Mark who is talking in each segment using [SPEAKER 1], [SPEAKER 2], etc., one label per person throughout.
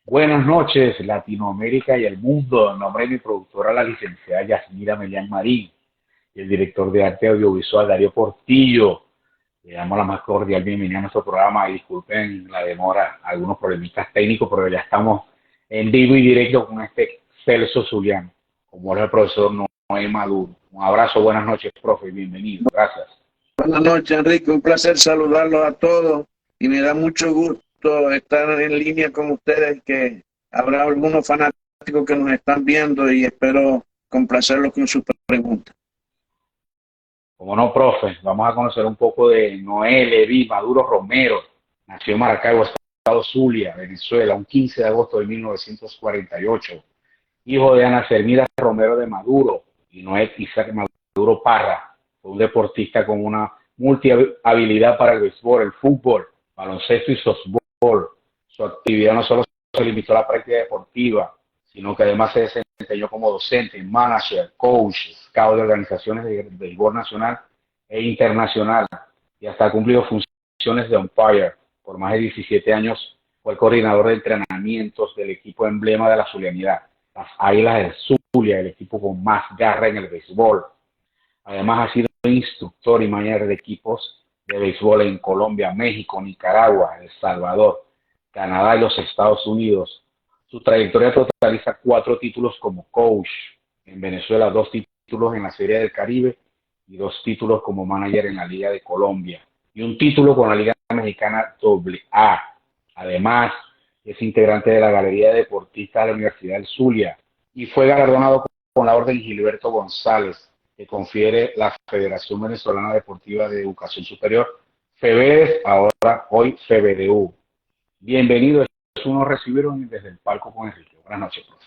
[SPEAKER 1] Buenas noches, Latinoamérica y el mundo. En nombre de mi productora, la licenciada Yasmira Melián Marín, y el director de arte audiovisual, Darío Portillo. Le damos la más cordial bienvenida a nuestro programa y disculpen la demora, algunos problemitas técnicos, pero ya estamos en vivo y directo con este Celso Zuliano, como es el profesor Noé Maduro. Un abrazo, buenas noches, profe, bienvenido. Gracias.
[SPEAKER 2] Buenas noches, Enrique. Un placer saludarlos a todos y me da mucho gusto estar en línea con ustedes, que habrá algunos fanáticos que nos están viendo y espero complacerlos con sus preguntas.
[SPEAKER 1] Como no, profe, vamos a conocer un poco de Noé Leví Maduro Romero. Nació en Maracaibo, Estado Zulia, Venezuela, un 15 de agosto de 1948. Hijo de Ana Sermida Romero de Maduro y Noé Isaac Maduro Parra. Fue un deportista con una multihabilidad para el béisbol, el fútbol, baloncesto y softball. Su actividad no solo se limitó a la práctica deportiva, sino que además se desempeñó como docente, manager, coach, scout de organizaciones de béisbol nacional e internacional, y hasta ha cumplido funciones de umpire. Por más de 17 años fue el coordinador de entrenamientos del equipo emblema de la zulianidad, las Águilas del Zulia, el equipo con más garra en el béisbol. Además ha sido instructor y manager de equipos de béisbol en Colombia, México, Nicaragua, El Salvador, Canadá y los Estados Unidos. Su trayectoria totaliza 4 títulos como coach en Venezuela, 2 títulos en la Serie del Caribe y 2 títulos como manager en la Liga de Colombia y un título con la Liga Mexicana AA. Además, es integrante de la Galería de Deportistas de la Universidad del Zulia y fue galardonado con la Orden Gilberto González, que confiere la Federación Venezolana Deportiva de Educación Superior, FEBEDES, ahora hoy FEBEDEU. Bienvenido, es uno recibieron desde el palco con Enrique. Buenas noches, profe.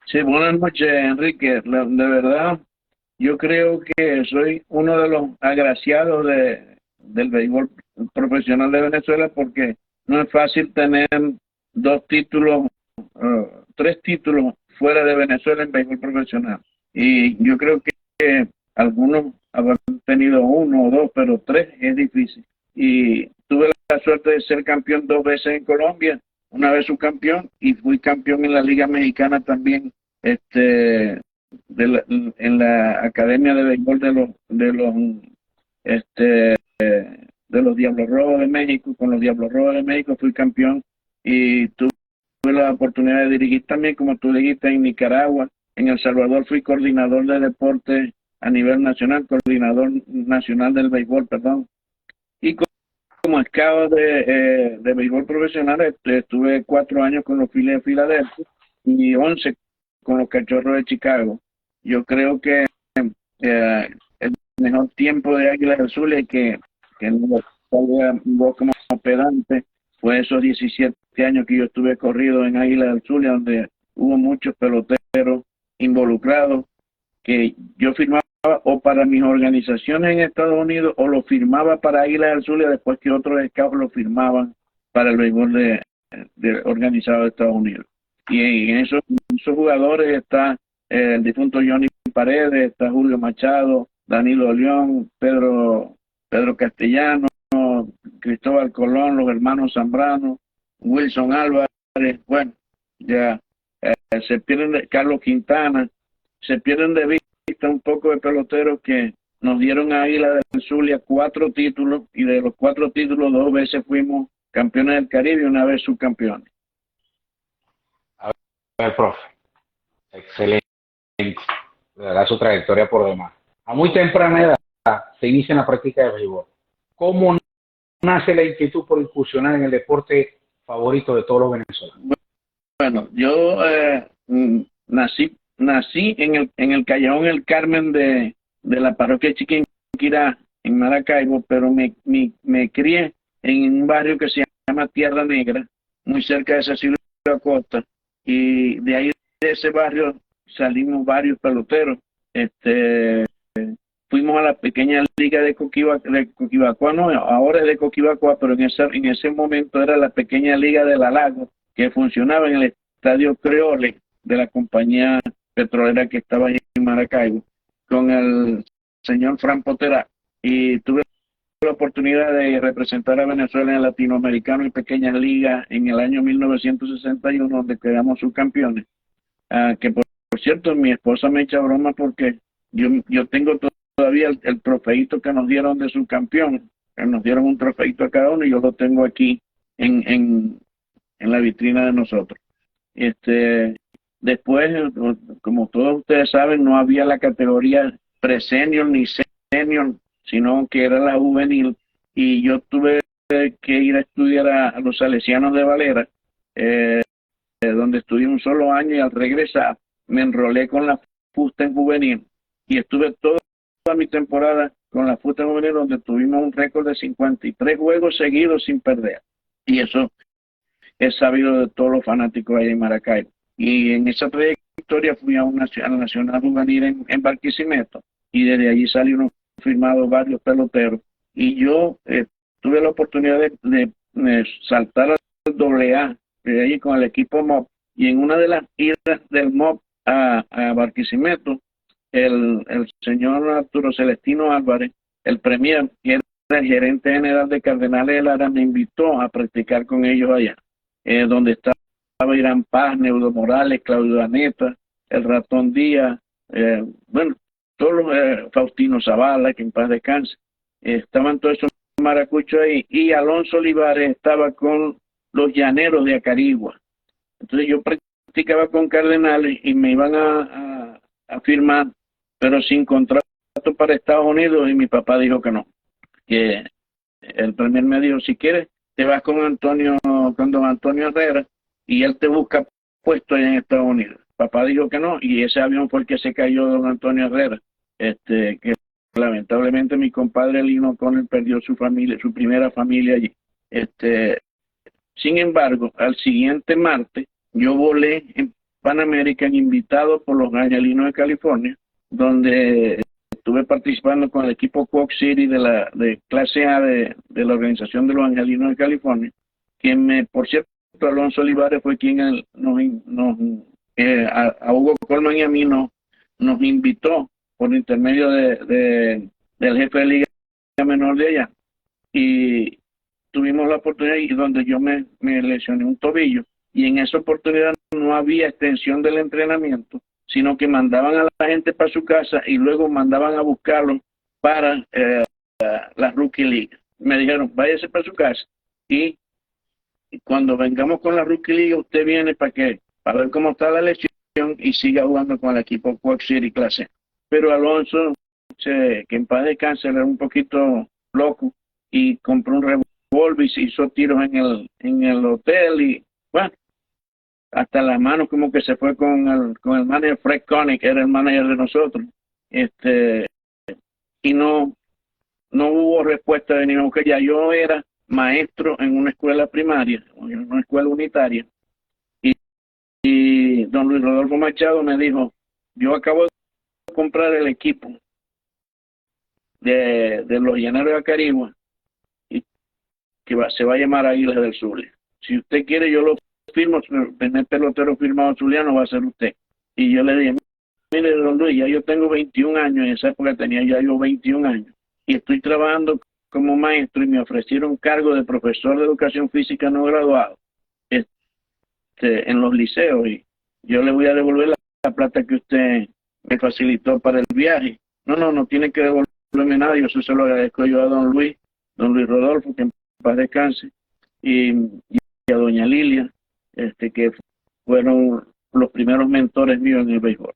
[SPEAKER 2] Sí, buenas noches, Enrique. De verdad, yo creo que soy uno de los agraciados del béisbol profesional de Venezuela, porque no es fácil tener 2 títulos, 3 títulos fuera de Venezuela en béisbol profesional. Y yo creo que algunos habrán tenido 1 o 2, pero 3 es difícil. Y tuve la suerte de ser campeón 2 veces en Colombia, una vez subcampeón, y fui campeón en la Liga Mexicana también, en la Academia de Béisbol este, de los Diablos Rojos de México. Con los Diablos Rojos de México fui campeón, y tuve la oportunidad de dirigir también, como tú dijiste, en Nicaragua. En El Salvador fui coordinador de deporte a nivel nacional, coordinador nacional del béisbol, perdón. Y como scout de béisbol profesional, estuve 4 años con los Phillies de Filadelfia y 11 con los Cachorros de Chicago. Yo creo que el mejor tiempo de Águilas del Zulia, y que no salga vos como pedante, fue esos 17 años que yo estuve corrido en Águilas del Zulia, donde hubo muchos peloteros involucrados, que yo firmaba o para mis organizaciones en Estados Unidos, o lo firmaba para Águilas del Zulia, después que otros scouts lo firmaban para el béisbol organizado de Estados Unidos. Y en esos jugadores está el difunto Johnny Paredes, está Julio Machado, Danilo León, Pedro Castellano, Cristóbal Colón, los hermanos Zambrano, Wilson Álvarez. Bueno, ya se pierden Carlos Quintana, se pierden de vista un poco de peloteros que nos dieron a Águila del Zulia 4 títulos, y de los 4 títulos 2 veces fuimos campeones del Caribe y una vez subcampeones.
[SPEAKER 1] A ver, profe, excelente, de verdad su trayectoria por demás. A muy temprana edad se inicia en la práctica de béisbol. ¿Cómo nace la inquietud por incursionar en el deporte favorito de todos los venezolanos?
[SPEAKER 2] Bueno, yo nací en el Callejón El Carmen de la parroquia Chiquinquirá, en Maracaibo, pero me crié en un barrio que se llama Tierra Negra, muy cerca de Cecilio Acosta, y de ahí, de ese barrio, salimos varios peloteros. Fuimos a la pequeña liga de Coquibacoa, no, ahora es de Coquibacoa, pero en ese momento era la pequeña liga de La Lago, que funcionaba en el estadio Creole de la compañía petrolera que estaba allí en Maracaibo, con el señor Fran Potera. Y tuve la oportunidad de representar a Venezuela en el Latinoamericano y Pequeñas Ligas en el año 1961, donde quedamos subcampeones. Que por cierto, mi esposa me echa broma porque yo tengo todavía el trofeito que nos dieron de subcampeón, que nos dieron un trofeito a cada uno y yo lo tengo aquí en la vitrina de nosotros. Después, como todos ustedes saben, no había la categoría pre-senior ni senior, sino que era la juvenil, y yo tuve que ir a estudiar a los Salesianos de Valera, donde estudié un solo año, y al regresar me enrolé con la fusta en juvenil y estuve toda mi temporada con la fusta en juvenil, donde tuvimos un récord de 53 juegos seguidos sin perder, y eso es sabido de todos los fanáticos ahí en Maracaibo. Y en esa trayectoria fui a la Nacional Juvenil en Barquisimeto, y desde allí salieron firmados varios peloteros, y yo tuve la oportunidad de saltar al AA de allí con el equipo MOP, y en una de las idas del MOP a Barquisimeto, el señor Arturo Celestino Álvarez, el premier, que era el gerente general de Cardenales de Lara, me invitó a practicar con ellos allá, donde estaba Irán Paz, Neudo Morales, Claudio Daneta, el Ratón Díaz, bueno, todos los, Faustino Zavala, que en paz descanse, estaban todos esos maracuchos ahí, y Alonso Olivares estaba con los Llaneros de Acarigua. Entonces yo practicaba con Cardenales y me iban a firmar, pero sin contrato para Estados Unidos, y mi papá dijo que no, que el premier me dijo, si quieres, te vas con don Antonio Herrera, y él te busca puesto allá en Estados Unidos. Papá dijo que no, y ese avión fue el que se cayó, don Antonio Herrera, que lamentablemente mi compadre Lino O'Connell perdió su familia, su primera familia allí. Sin embargo, al siguiente martes, yo volé en Pan American, invitado por los Angelinos de California, donde estuve participando con el equipo Quad City de clase A de la organización de los Angelinos de California, quien por cierto, Alonso Olivares fue quien a Hugo Colman y a mí nos invitó por intermedio del jefe de Liga Menor de allá, y tuvimos la oportunidad, y donde yo me lesioné un tobillo, y en esa oportunidad no había extensión del entrenamiento, sino que mandaban a la gente para su casa y luego mandaban a buscarlo para la Rookie League. Me dijeron, váyase para su casa, y cuando vengamos con la Rookie League, usted viene para ver cómo está la lesión y siga jugando con el equipo Quad City clase. Pero Alonso, que en paz descanse, era un poquito loco, y compró un revólver y se hizo tiros en el hotel, y bueno, hasta las manos como que se fue con el manager Fred Connick, que era el manager de nosotros, y no hubo respuesta de ninguno, que ya yo era maestro en una escuela primaria, en una escuela unitaria, y don Luis Rodolfo Machado me dijo, yo acabo de comprar el equipo de los Llaneros de Acarigua, y que se va a llamar Águilas del Zulia. Si usted quiere, yo lo firmo, el primer pelotero firmado zuliano va a ser usted. Y yo le dije, mire, don Luis, ya yo tengo 21 años, en esa época tenía ya yo 21 años, y estoy trabajando como maestro, y me ofrecieron cargo de profesor de educación física no graduado en los liceos, y yo le voy a devolver la plata que usted me facilitó para el viaje. No tiene que devolverme nada, yo eso se lo agradezco yo a don Luis Rodolfo, que en paz descanse, y a doña Lilia, que fueron los primeros mentores míos en el béisbol.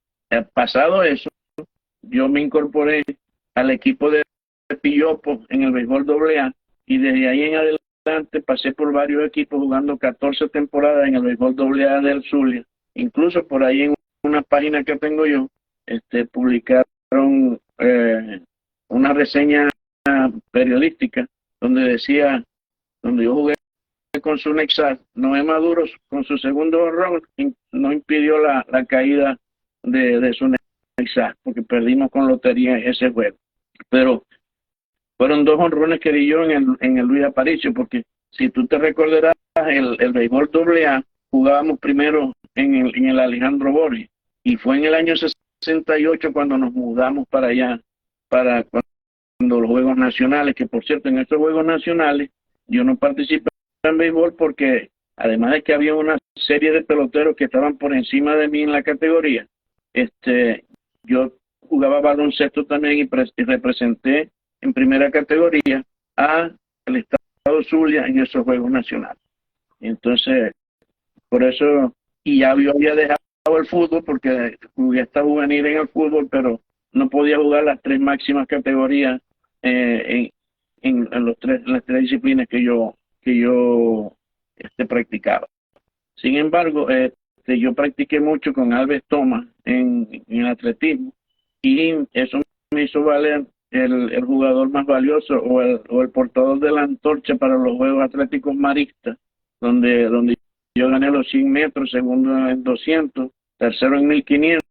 [SPEAKER 2] Pasado eso, yo me incorporé al equipo de Pillopo en el béisbol AA, y desde ahí en adelante pasé por varios equipos, jugando 14 temporadas en el béisbol AA del Zulia. Incluso por ahí en una página que tengo yo, publicaron una reseña periodística donde yo jugué con su Nexar, Noé Maduro con su segundo honrón no impidió la caída de su Nexar, porque perdimos con lotería ese juego. Pero fueron 2 honrones que di yo en el Luis Aparicio, porque si tú te recordarás, el béisbol AA jugábamos primero en el Alejandro Borges, y fue en el año 68 cuando nos mudamos para allá, cuando los Juegos Nacionales, que por cierto, en estos Juegos Nacionales yo no participé en béisbol porque además de que había una serie de peloteros que estaban por encima de mí en la categoría, yo jugaba baloncesto también y representé en primera categoría a el estado Zulia en esos Juegos Nacionales. Entonces, por eso, y ya yo había dejado el fútbol porque jugué hasta juvenil en el fútbol, pero no podía jugar las tres máximas categorías en las tres disciplinas que yo practicaba. Sin embargo, yo practiqué mucho con Albert Thomas en atletismo y eso me hizo valer el jugador más valioso o el portador de la antorcha para los Juegos Atléticos Maristas, donde yo gané los 100 metros, segundo en 200, tercero en 1500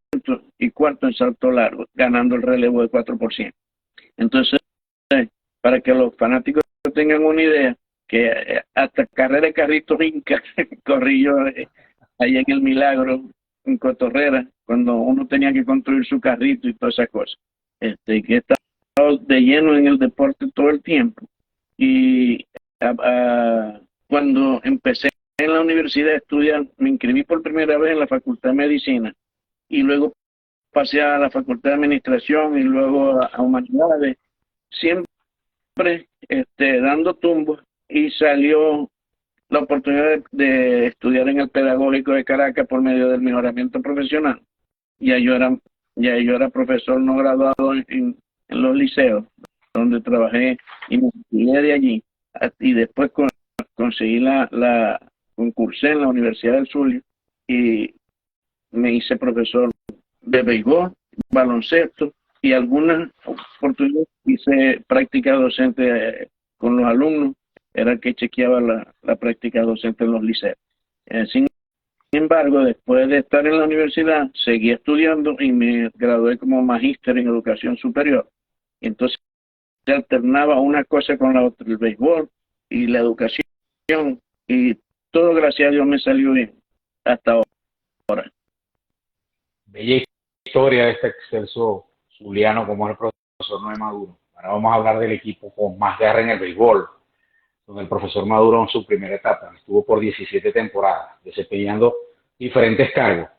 [SPEAKER 2] y cuarto en salto largo, ganando el relevo de 4%. Entonces, para que los fanáticos tengan una idea, que hasta carrera de carritos Inca corrí yo ahí en el Milagro, en Cotorrera, cuando uno tenía que construir su carrito y todas esas cosas. Que he estado de lleno en el deporte todo el tiempo. Y cuando empecé en la universidad a estudiar, me inscribí por primera vez en la Facultad de Medicina y luego pasé a la Facultad de Administración y luego a Humanidades, siempre dando tumbos, y salió la oportunidad de estudiar en el Pedagógico de Caracas por medio del mejoramiento profesional. Ya yo era profesor no graduado en los liceos, donde trabajé y me retiré de allí. Y después conseguí concursé en la Universidad del Zulia y me hice profesor de béisbol, baloncesto y algunas oportunidades hice práctica docente con los alumnos. Era el que chequeaba la práctica docente en los liceos. Sin embargo, después de estar en la universidad, seguí estudiando y me gradué como magíster en educación superior. Y entonces alternaba una cosa con la otra, el béisbol y la educación, y todo, gracias a Dios, me salió bien hasta ahora.
[SPEAKER 1] Bella historia de este excelso zuliano como es el profesor Noé Maduro. Ahora vamos a hablar del equipo con más garra en el béisbol, donde el profesor Maduro en su primera etapa estuvo por 17 temporadas, desempeñando diferentes cargos: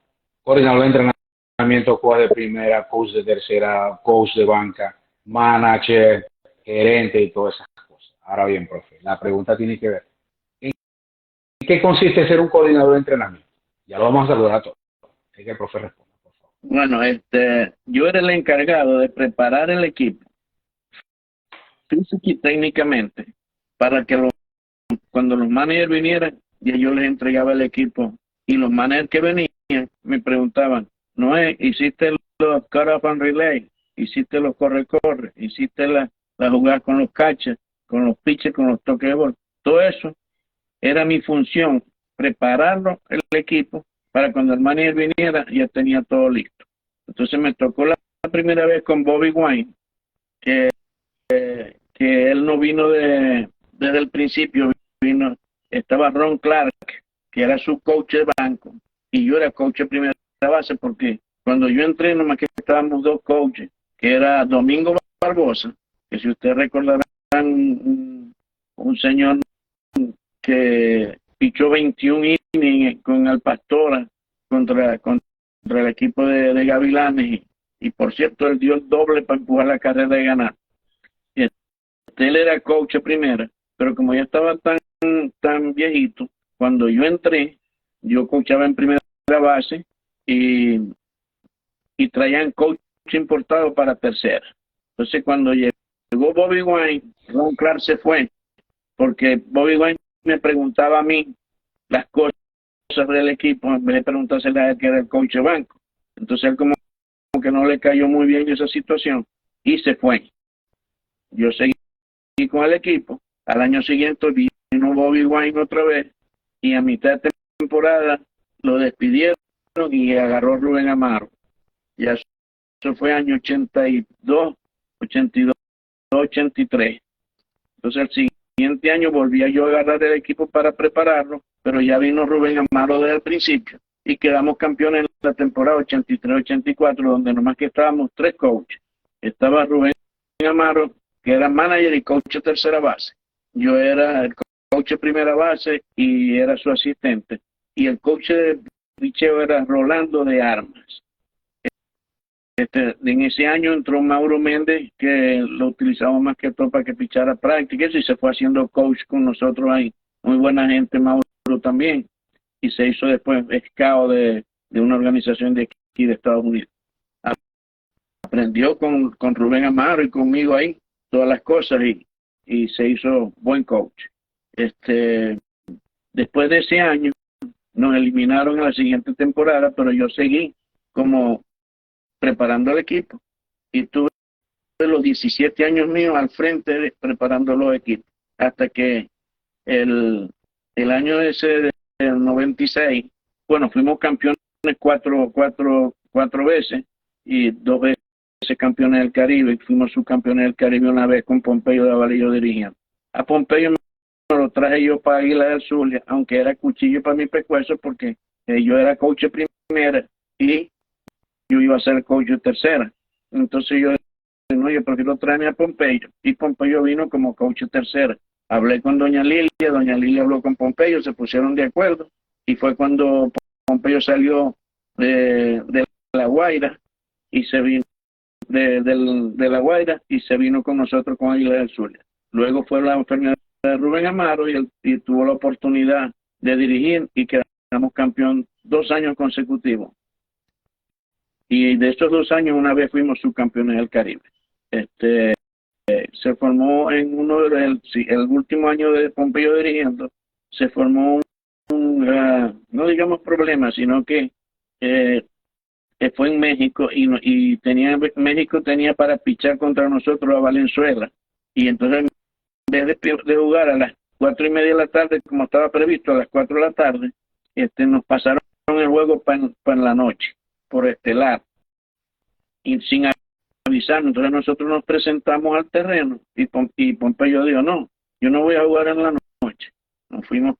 [SPEAKER 1] coordinador de entrenamiento, coach de primera, coach de tercera, coach de banca, manager, gerente y todas esas cosas. Ahora bien, profe, la pregunta tiene que ver: ¿en qué consiste ser un coordinador de entrenamiento? Ya lo vamos a saludar a todos. Hay que el profe responda, por favor.
[SPEAKER 2] Bueno, yo era el encargado de preparar el equipo físico y técnicamente para que cuando los managers vinieran, ya yo les entregaba el equipo, y los managers que venían me preguntaban: Noé, ¿hiciste los cut-off and relay? ¿Hiciste los corre-corre? ¿Hiciste la jugada con los catchers, con los pitchers, con los toques de bola? Todo eso era mi función, prepararlo el equipo para cuando el manager viniera ya tenía todo listo. Entonces me tocó la primera vez con Bobby Wine, que él no vino desde el principio, estaba Ron Clark, que era su coach de banco, y yo era coach de primera base, porque cuando yo entré nomás que estábamos dos coaches, que era Domingo Barbosa, que si ustedes recordarán, un señor que pichó 21 innings con el Pastora contra el equipo de Gavilanes, y por cierto él dio el doble para empujar la carrera de ganar. Él era coach de primera, pero como ya estaba tan viejito, cuando yo entré, yo coachaba en primera base y traían coach importado para tercera. Entonces cuando llegó Bobby Wine, Ron Clark se fue, porque Bobby Wine me preguntaba a mí las cosas del equipo en vez de preguntársela a él, que era el coach de banco. Entonces él como que no le cayó muy bien esa situación y se fue. Yo seguí con el equipo. Al año siguiente vino Bobby Wine otra vez y a mitad de temporada lo despidieron y agarró Rubén Amaro. Y eso fue año 82, 83. Entonces el siguiente año volví yo a agarrar el equipo para prepararlo, pero ya vino Rubén Amaro desde el principio y quedamos campeones en la temporada 83-84, donde nomás que estábamos tres coaches. Estaba Rubén Amaro, que era manager y coach de tercera base. Yo era el coach de primera base y era su asistente. Y el coach de picheo era Rolando de Armas. En ese año entró Mauro Méndez, que lo utilizamos más que todo para que pichara prácticas, y se fue haciendo coach con nosotros ahí. Muy buena gente, Mauro también. Y se hizo después scout de una organización de aquí de Estados Unidos. Aprendió con Rubén Amaro y conmigo ahí todas las cosas y se hizo buen coach. Después de ese año nos eliminaron en la siguiente temporada, pero yo seguí como preparando el equipo y tuve los 17 años míos al frente preparando los equipos hasta que el año ese del 96, bueno, fuimos campeones cuatro veces y 2 veces campeones del Caribe, y fuimos subcampeones del Caribe una vez con Pompeyo de Avalillo dirigiendo. A Pompeyo me lo traje yo para Águila del Zulia, aunque era cuchillo para mi pescuezo porque yo era coach de primera y yo iba a ser coach de tercera. Entonces yo dije, oye, ¿por qué no traen a Pompeyo? Y Pompeyo vino como coach de tercera. Hablé con doña Lilia habló con Pompeyo, se pusieron de acuerdo y fue cuando Pompeyo salió de La Guaira y se vino de La Guaira y se vino con nosotros con Águila del Zulia. Luego fue la enfermedad de Rubén Amaro y tuvo la oportunidad de dirigir y quedamos campeón 2 años consecutivos. Y de esos 2 años una vez fuimos subcampeones del Caribe. Se formó en el último año de Pompeyo dirigiendo, se formó no digamos problema, sino que fue en México y México tenía para pichar contra nosotros a Valenzuela. Y entonces en vez de jugar a las 4:30 de la tarde, como estaba previsto, a las 4 de la tarde, nos pasaron el juego para la noche, por estelar, y sin avisarnos. Entonces nosotros nos presentamos al terreno y Pompeyo dijo, no, yo no voy a jugar en la noche. Nos fuimos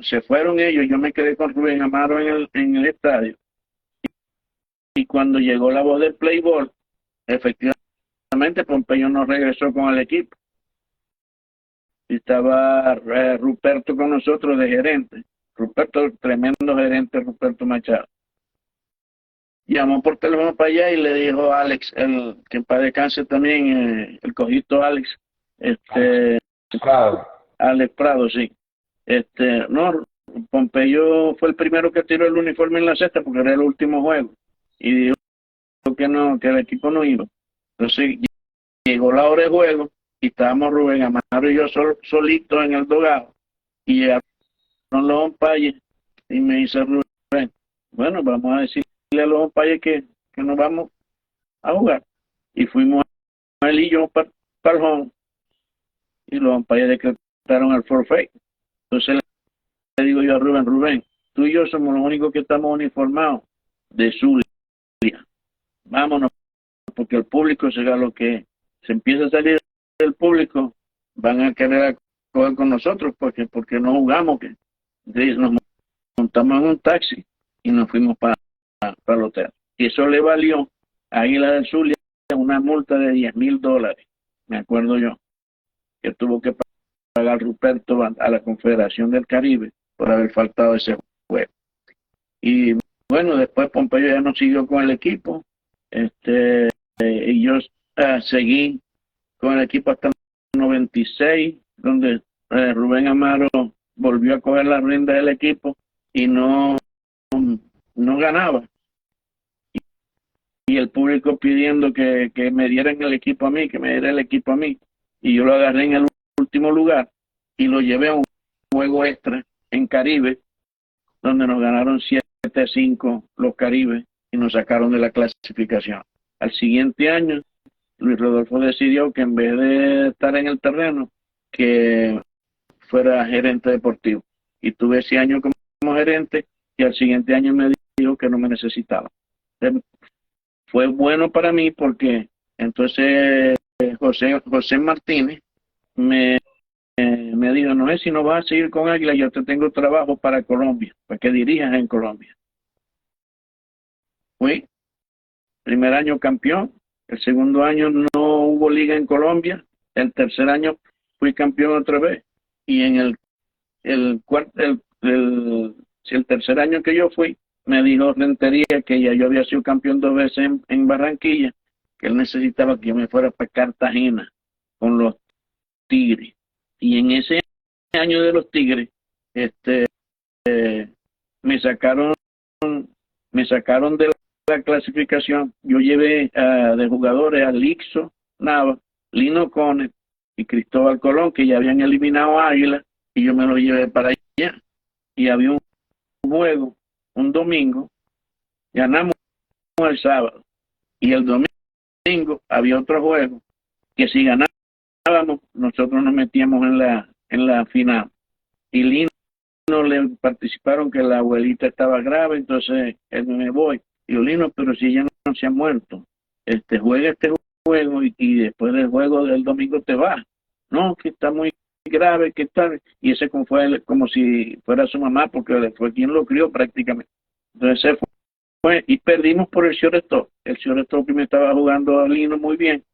[SPEAKER 2] se fueron ellos, yo me quedé con Rubén Amaro en el estadio. Y cuando llegó la voz del play ball, efectivamente Pompeyo no regresó con el equipo. Y estaba Ruperto con nosotros de gerente. Ruperto, tremendo gerente, Ruperto Machado. Llamó por teléfono para allá y le dijo a Alex, que en paz descanse también, el cojito Alex,
[SPEAKER 1] Prado.
[SPEAKER 2] Alex Prado, sí. No, Pompeyo fue el primero que tiró el uniforme en la cesta porque era el último juego. Y dijo que no, que el equipo no iba. Entonces llegó la hora de juego y estábamos Rubén Amaro y yo solitos en el dogado. Y llegaron los umpires y me dice Rubén, bueno, vamos a decirle a los umpires que nos vamos a jugar. Y fuimos él y yo para el home y los umpires decretaron el forfait. Entonces le digo yo a Rubén, tú y yo somos los únicos que estamos uniformados de Zulia. Vámonos, porque el público será lo que se empieza a salir del público, van a querer coger con nosotros porque no jugamos, que nos montamos en un taxi y nos fuimos para el hotel. Y eso le valió a Águila del Zulia una multa de $10,000, me acuerdo yo, que tuvo que pagar Ruperto a la Confederación del Caribe por haber faltado ese juego. Y bueno, después Pompeyo ya no siguió con el equipo, y yo seguí con el equipo hasta el 96, donde Rubén Amaro volvió a coger la rienda del equipo y no ganaba. Y el público pidiendo que me dieran el equipo a mí, que me diera el equipo a mí. Y yo lo agarré en el último lugar y lo llevé a un juego extra en Caribe, donde nos ganaron 7-5 los Caribes y nos sacaron de la clasificación. Al siguiente año, Luis Rodolfo decidió que en vez de estar en el terreno, que fuera gerente deportivo. Y tuve ese año como gerente y al siguiente año me dijo que no me necesitaba. Fue bueno para mí porque entonces José Martínez me dijo, no es si no vas a seguir con Águila, yo te tengo trabajo para Colombia, para que dirijas en Colombia. Fui primer año campeón, El segundo año no hubo liga en Colombia. El tercer año fui campeón otra vez. Y en si el tercer año que yo fui, me dijo Rentería que ya yo había sido campeón 2 veces en Barranquilla, que él necesitaba que yo me fuera para Cartagena con los Tigres. Y en ese año de los Tigres, me sacaron, me sacaron de la clasificación. Yo llevé de jugadores a Lixo Nava, Lino Cone y Cristóbal Colón, que ya habían eliminado a Águila, y yo me los llevé para allá. Y había un juego, un domingo, ganamos el sábado, y el domingo había otro juego, que si ganábamos, nosotros nos metíamos en la final. Y Lino le participaron que la abuelita estaba grave, entonces él me voy. Y yo, Lino, pero si ella no se ha muerto, juega este juego y después del juego del domingo te vas. No, que está muy grave, que tal. Y ese fue como si fuera su mamá, porque fue quien lo crió prácticamente. Entonces se fue y perdimos por el shortstop. El shortstop que me estaba jugando a Lino muy bien.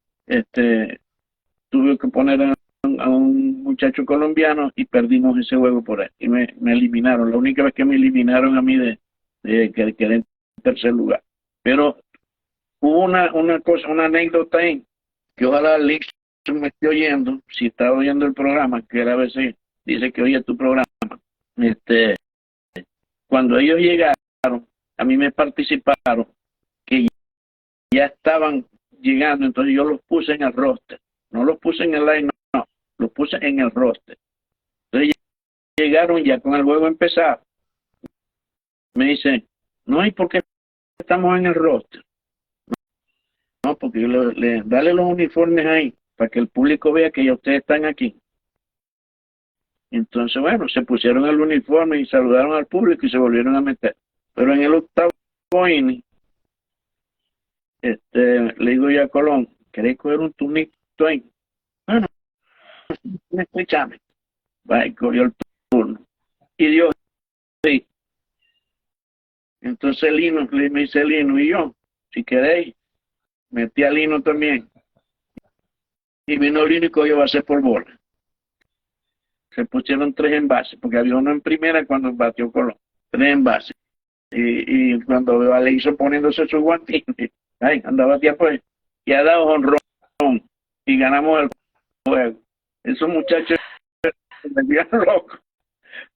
[SPEAKER 2] Tuve que poner a un muchacho colombiano y perdimos ese juego por ahí. Y me eliminaron. La única vez que me eliminaron a mí de que quedé en tercer lugar. Pero hubo una anécdota ahí, que ojalá Lix me esté oyendo, si está oyendo el programa, que él a veces dice que oye tu programa. Cuando ellos llegaron, a mí me participaron, que ya estaban llegando, entonces yo los puse en el roster. No los puse en el line, no, los puse en el roster. Entonces llegaron ya con el juego empezado. Me dicen, no, ¿y por qué estamos en el roster? No, porque yo dale los uniformes ahí, para que el público vea que ya ustedes están aquí. Entonces, bueno, se pusieron el uniforme y saludaron al público y se volvieron a meter. Pero en el octavo inning, le digo yo a Colón, ¿queréis coger un turnito ahí? Bueno, escúchame. Va, y cogió el turno. Y Dios, sí. Entonces Lino, me dice Lino, y yo, si queréis, metí a Lino también. Y vino Lino y cogió base por bola. Se pusieron 3 envases, porque había uno en primera cuando batió Colón. 3 envases. Y cuando veo a Leison poniéndose su guantines, ay, andaba tía pues, y ha dado honrón, y ganamos el juego. Esos muchachos se volvían locos,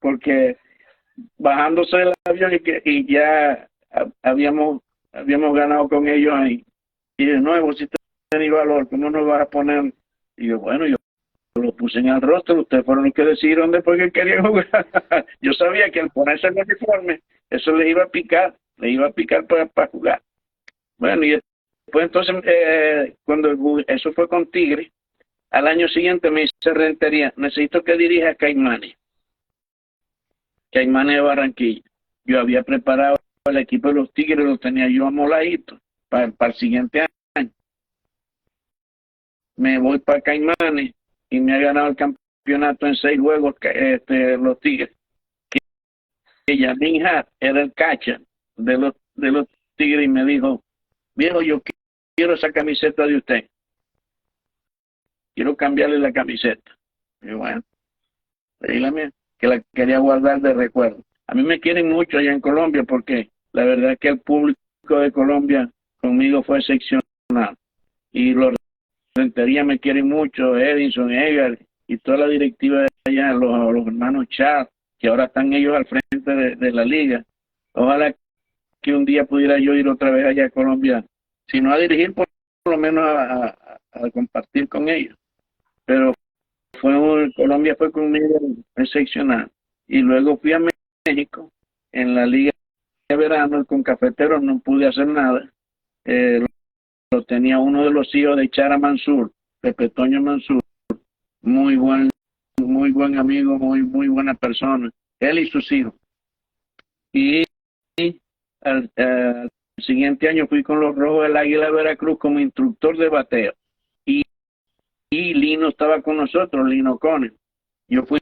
[SPEAKER 2] porque bajándose del avión y ya habíamos ganado con ellos ahí. Y de nuevo, si tenés valor, ¿cómo nos vas a poner? Y yo, bueno, yo lo puse en el roster, ustedes fueron los que decidieron después que querían jugar. Yo sabía que al ponerse el uniforme, eso les iba a picar para jugar. Bueno, y después entonces, cuando eso fue con Tigre, al año siguiente me dice Rentería, necesito que dirija a Caimanes de Barranquilla. Yo había preparado el equipo de los Tigres, lo tenía yo amoladito para el siguiente año. Me voy para Caimanes y me ha ganado el campeonato en 6 juegos los Tigres. Que Yamin Hart era el catcher de los Tigres y me dijo, viejo, yo quiero esa camiseta de usted. Quiero cambiarle la camiseta. Y bueno, dígame que la quería guardar de recuerdo. A mí me quieren mucho allá en Colombia porque la verdad es que el público de Colombia conmigo fue excepcional. Y los Rentería me quieren mucho, Edison, Edgar y toda la directiva de allá, los hermanos Char, que ahora están ellos al frente de la liga. Ojalá que un día pudiera yo ir otra vez allá a Colombia, si no a dirigir, por lo menos a compartir con ellos. Pero Colombia fue conmigo excepcional. Y luego fui a México en la liga de verano con Cafeteros, no pude hacer nada. Lo tenía uno de los hijos de Chara Mansur, Pepe Toño Mansur, muy buen amigo, muy buena persona, él y sus hijos. Y al siguiente año fui con los Rojos del Águila de Veracruz como instructor de bateo. Y Lino estaba con nosotros, Lino Cone. Yo fui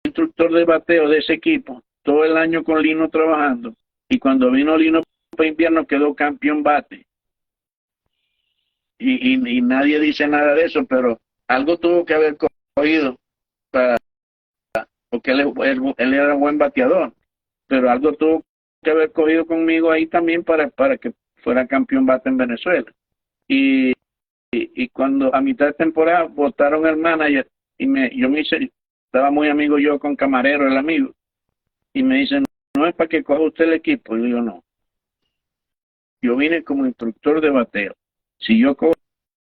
[SPEAKER 2] instructor de bateo de ese equipo, todo el año con Lino trabajando. Y cuando vino Lino para invierno quedó campeón bate. y nadie dice nada de eso, pero algo tuvo que haber cogido, para, porque él era un buen bateador, pero algo tuvo que haber cogido conmigo ahí también para que fuera campeón bate en Venezuela. Y, y cuando a mitad de temporada votaron el manager, yo me hice, estaba muy amigo yo con Camarero, el amigo, y me dicen, no es para que coja usted el equipo. Y yo digo, no, yo vine como instructor de bateo. Si yo cojo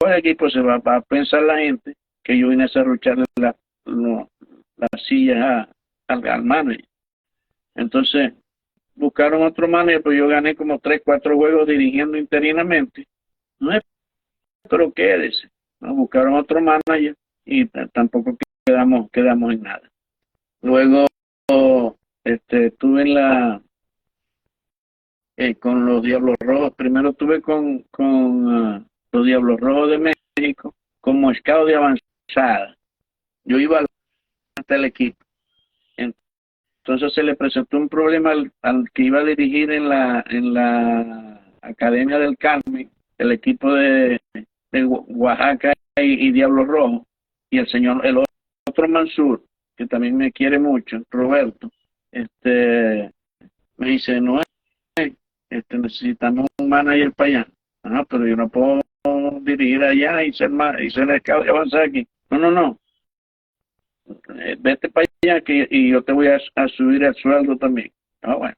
[SPEAKER 2] el equipo, se va a pensar la gente que yo vine a serrucharle la silla al manager. Entonces, buscaron otro manager, pero yo gané como 3, 4 juegos dirigiendo interinamente. No es, pero quédese. ¿No? Buscaron otro manager y tampoco quedamos en nada. Luego, estuve con los Diablos Rojos. Primero estuve con los Diablos Rojos de México como scout de avanzada. Yo iba hasta el equipo. Entonces se le presentó un problema al que iba a dirigir en la Academia del Carmen, el equipo de Oaxaca y Diablos Rojos, y el otro Mansur, que también me quiere mucho, Roberto, me dice, no, necesitamos un manager para allá. Ah, pero yo no puedo dirigir allá y ser scout de avanzar aquí. No. Vete para allá y yo te voy a subir el sueldo también. Ah, bueno,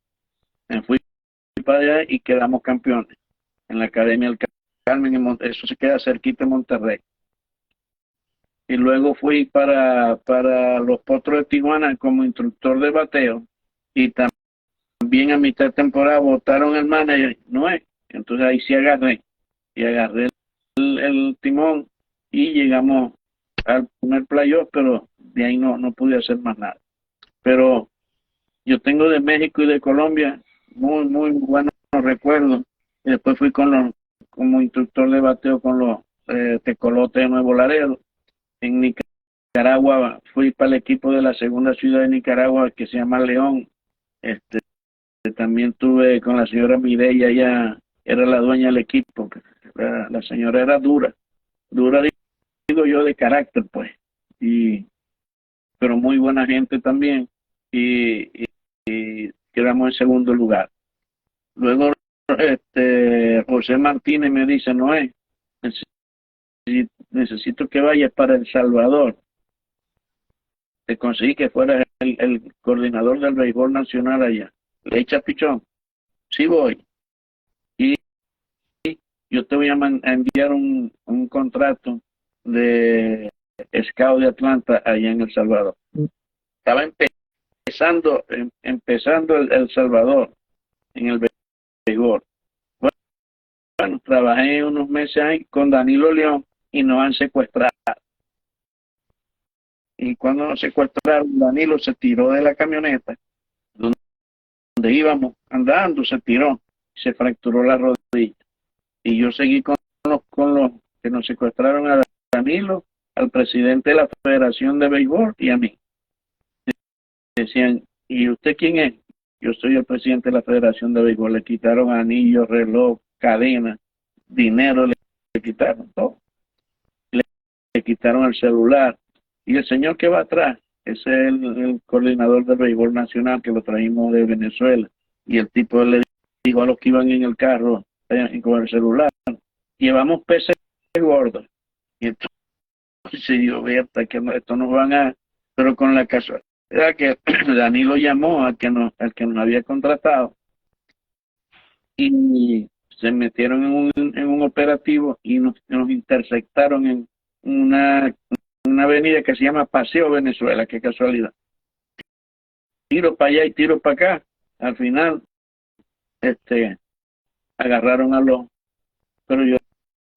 [SPEAKER 2] me fui para allá y quedamos campeones en la Academia del Carmen, eso se queda cerquita de Monterrey. Y luego fui para los Potros de Tijuana como instructor de bateo, y también a mitad de temporada votaron el manager, no es. Entonces ahí sí agarré el timón y llegamos al primer playoff, pero de ahí no pude hacer más nada. Pero yo tengo de México y de Colombia muy buenos recuerdos. Y después fui como instructor de bateo con los Tecolotes de Nuevo Laredo. En Nicaragua fui para el equipo de la segunda ciudad de Nicaragua que se llama León. También tuve con la señora Mireya, ella era la dueña del equipo. La señora era dura digo yo, de carácter, pues. Pero muy buena gente también. Y quedamos en segundo lugar. Luego José Martínez me dice, Noé, necesito que vayas para El Salvador. Te conseguí que fueras el coordinador del béisbol nacional allá. Le echa pichón. Sí voy. Y yo te voy a enviar un contrato de scout de Atlanta allá en El Salvador. Estaba empezando el Salvador en el béisbol. Bueno, trabajé unos meses ahí con Danilo León y nos han secuestrado. Y cuando nos secuestraron, Danilo se tiró de la camioneta donde íbamos andando, se tiró, se fracturó la rodilla. Y yo seguí con los que nos secuestraron, a Danilo, al presidente de la Federación de Béisbol y a mí. Decían, ¿y usted quién es? Yo soy el presidente de la Federación de Béisbol. Le quitaron anillos, reloj, cadena, dinero, le quitaron todo. Le quitaron el celular. Y el señor que va atrás, ese es el coordinador del béisbol nacional, que lo trajimos de Venezuela. Y el tipo le dijo a los que iban en el carro con el celular, llevamos peces gordos. Y entonces yo, Berta, que esto nos van a... Pero con la casualidad que Danilo llamó al que nos había contratado y se metieron en un operativo y nos interceptaron en una avenida que se llama Paseo Venezuela. Qué casualidad. Tiro para allá y tiro para acá. Al final, agarraron pero yo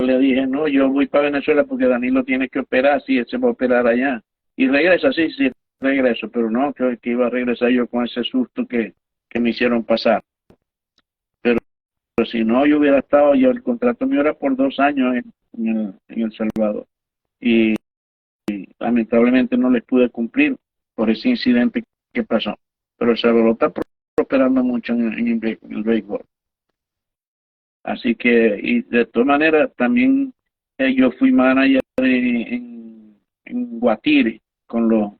[SPEAKER 2] le dije, no, yo voy para Venezuela porque Danilo tiene que operar, sí, él se va a operar allá. Y regresa, sí, regreso, pero no, que iba a regresar yo con ese susto que me hicieron pasar. Pero si no, yo hubiera estado, el contrato mío era por 2 años en El Salvador. Y lamentablemente no les pude cumplir por ese incidente que pasó. Pero El Salvador está prosperando mucho en el béisbol. Así que, y de todas maneras, también yo fui manager en Guatire con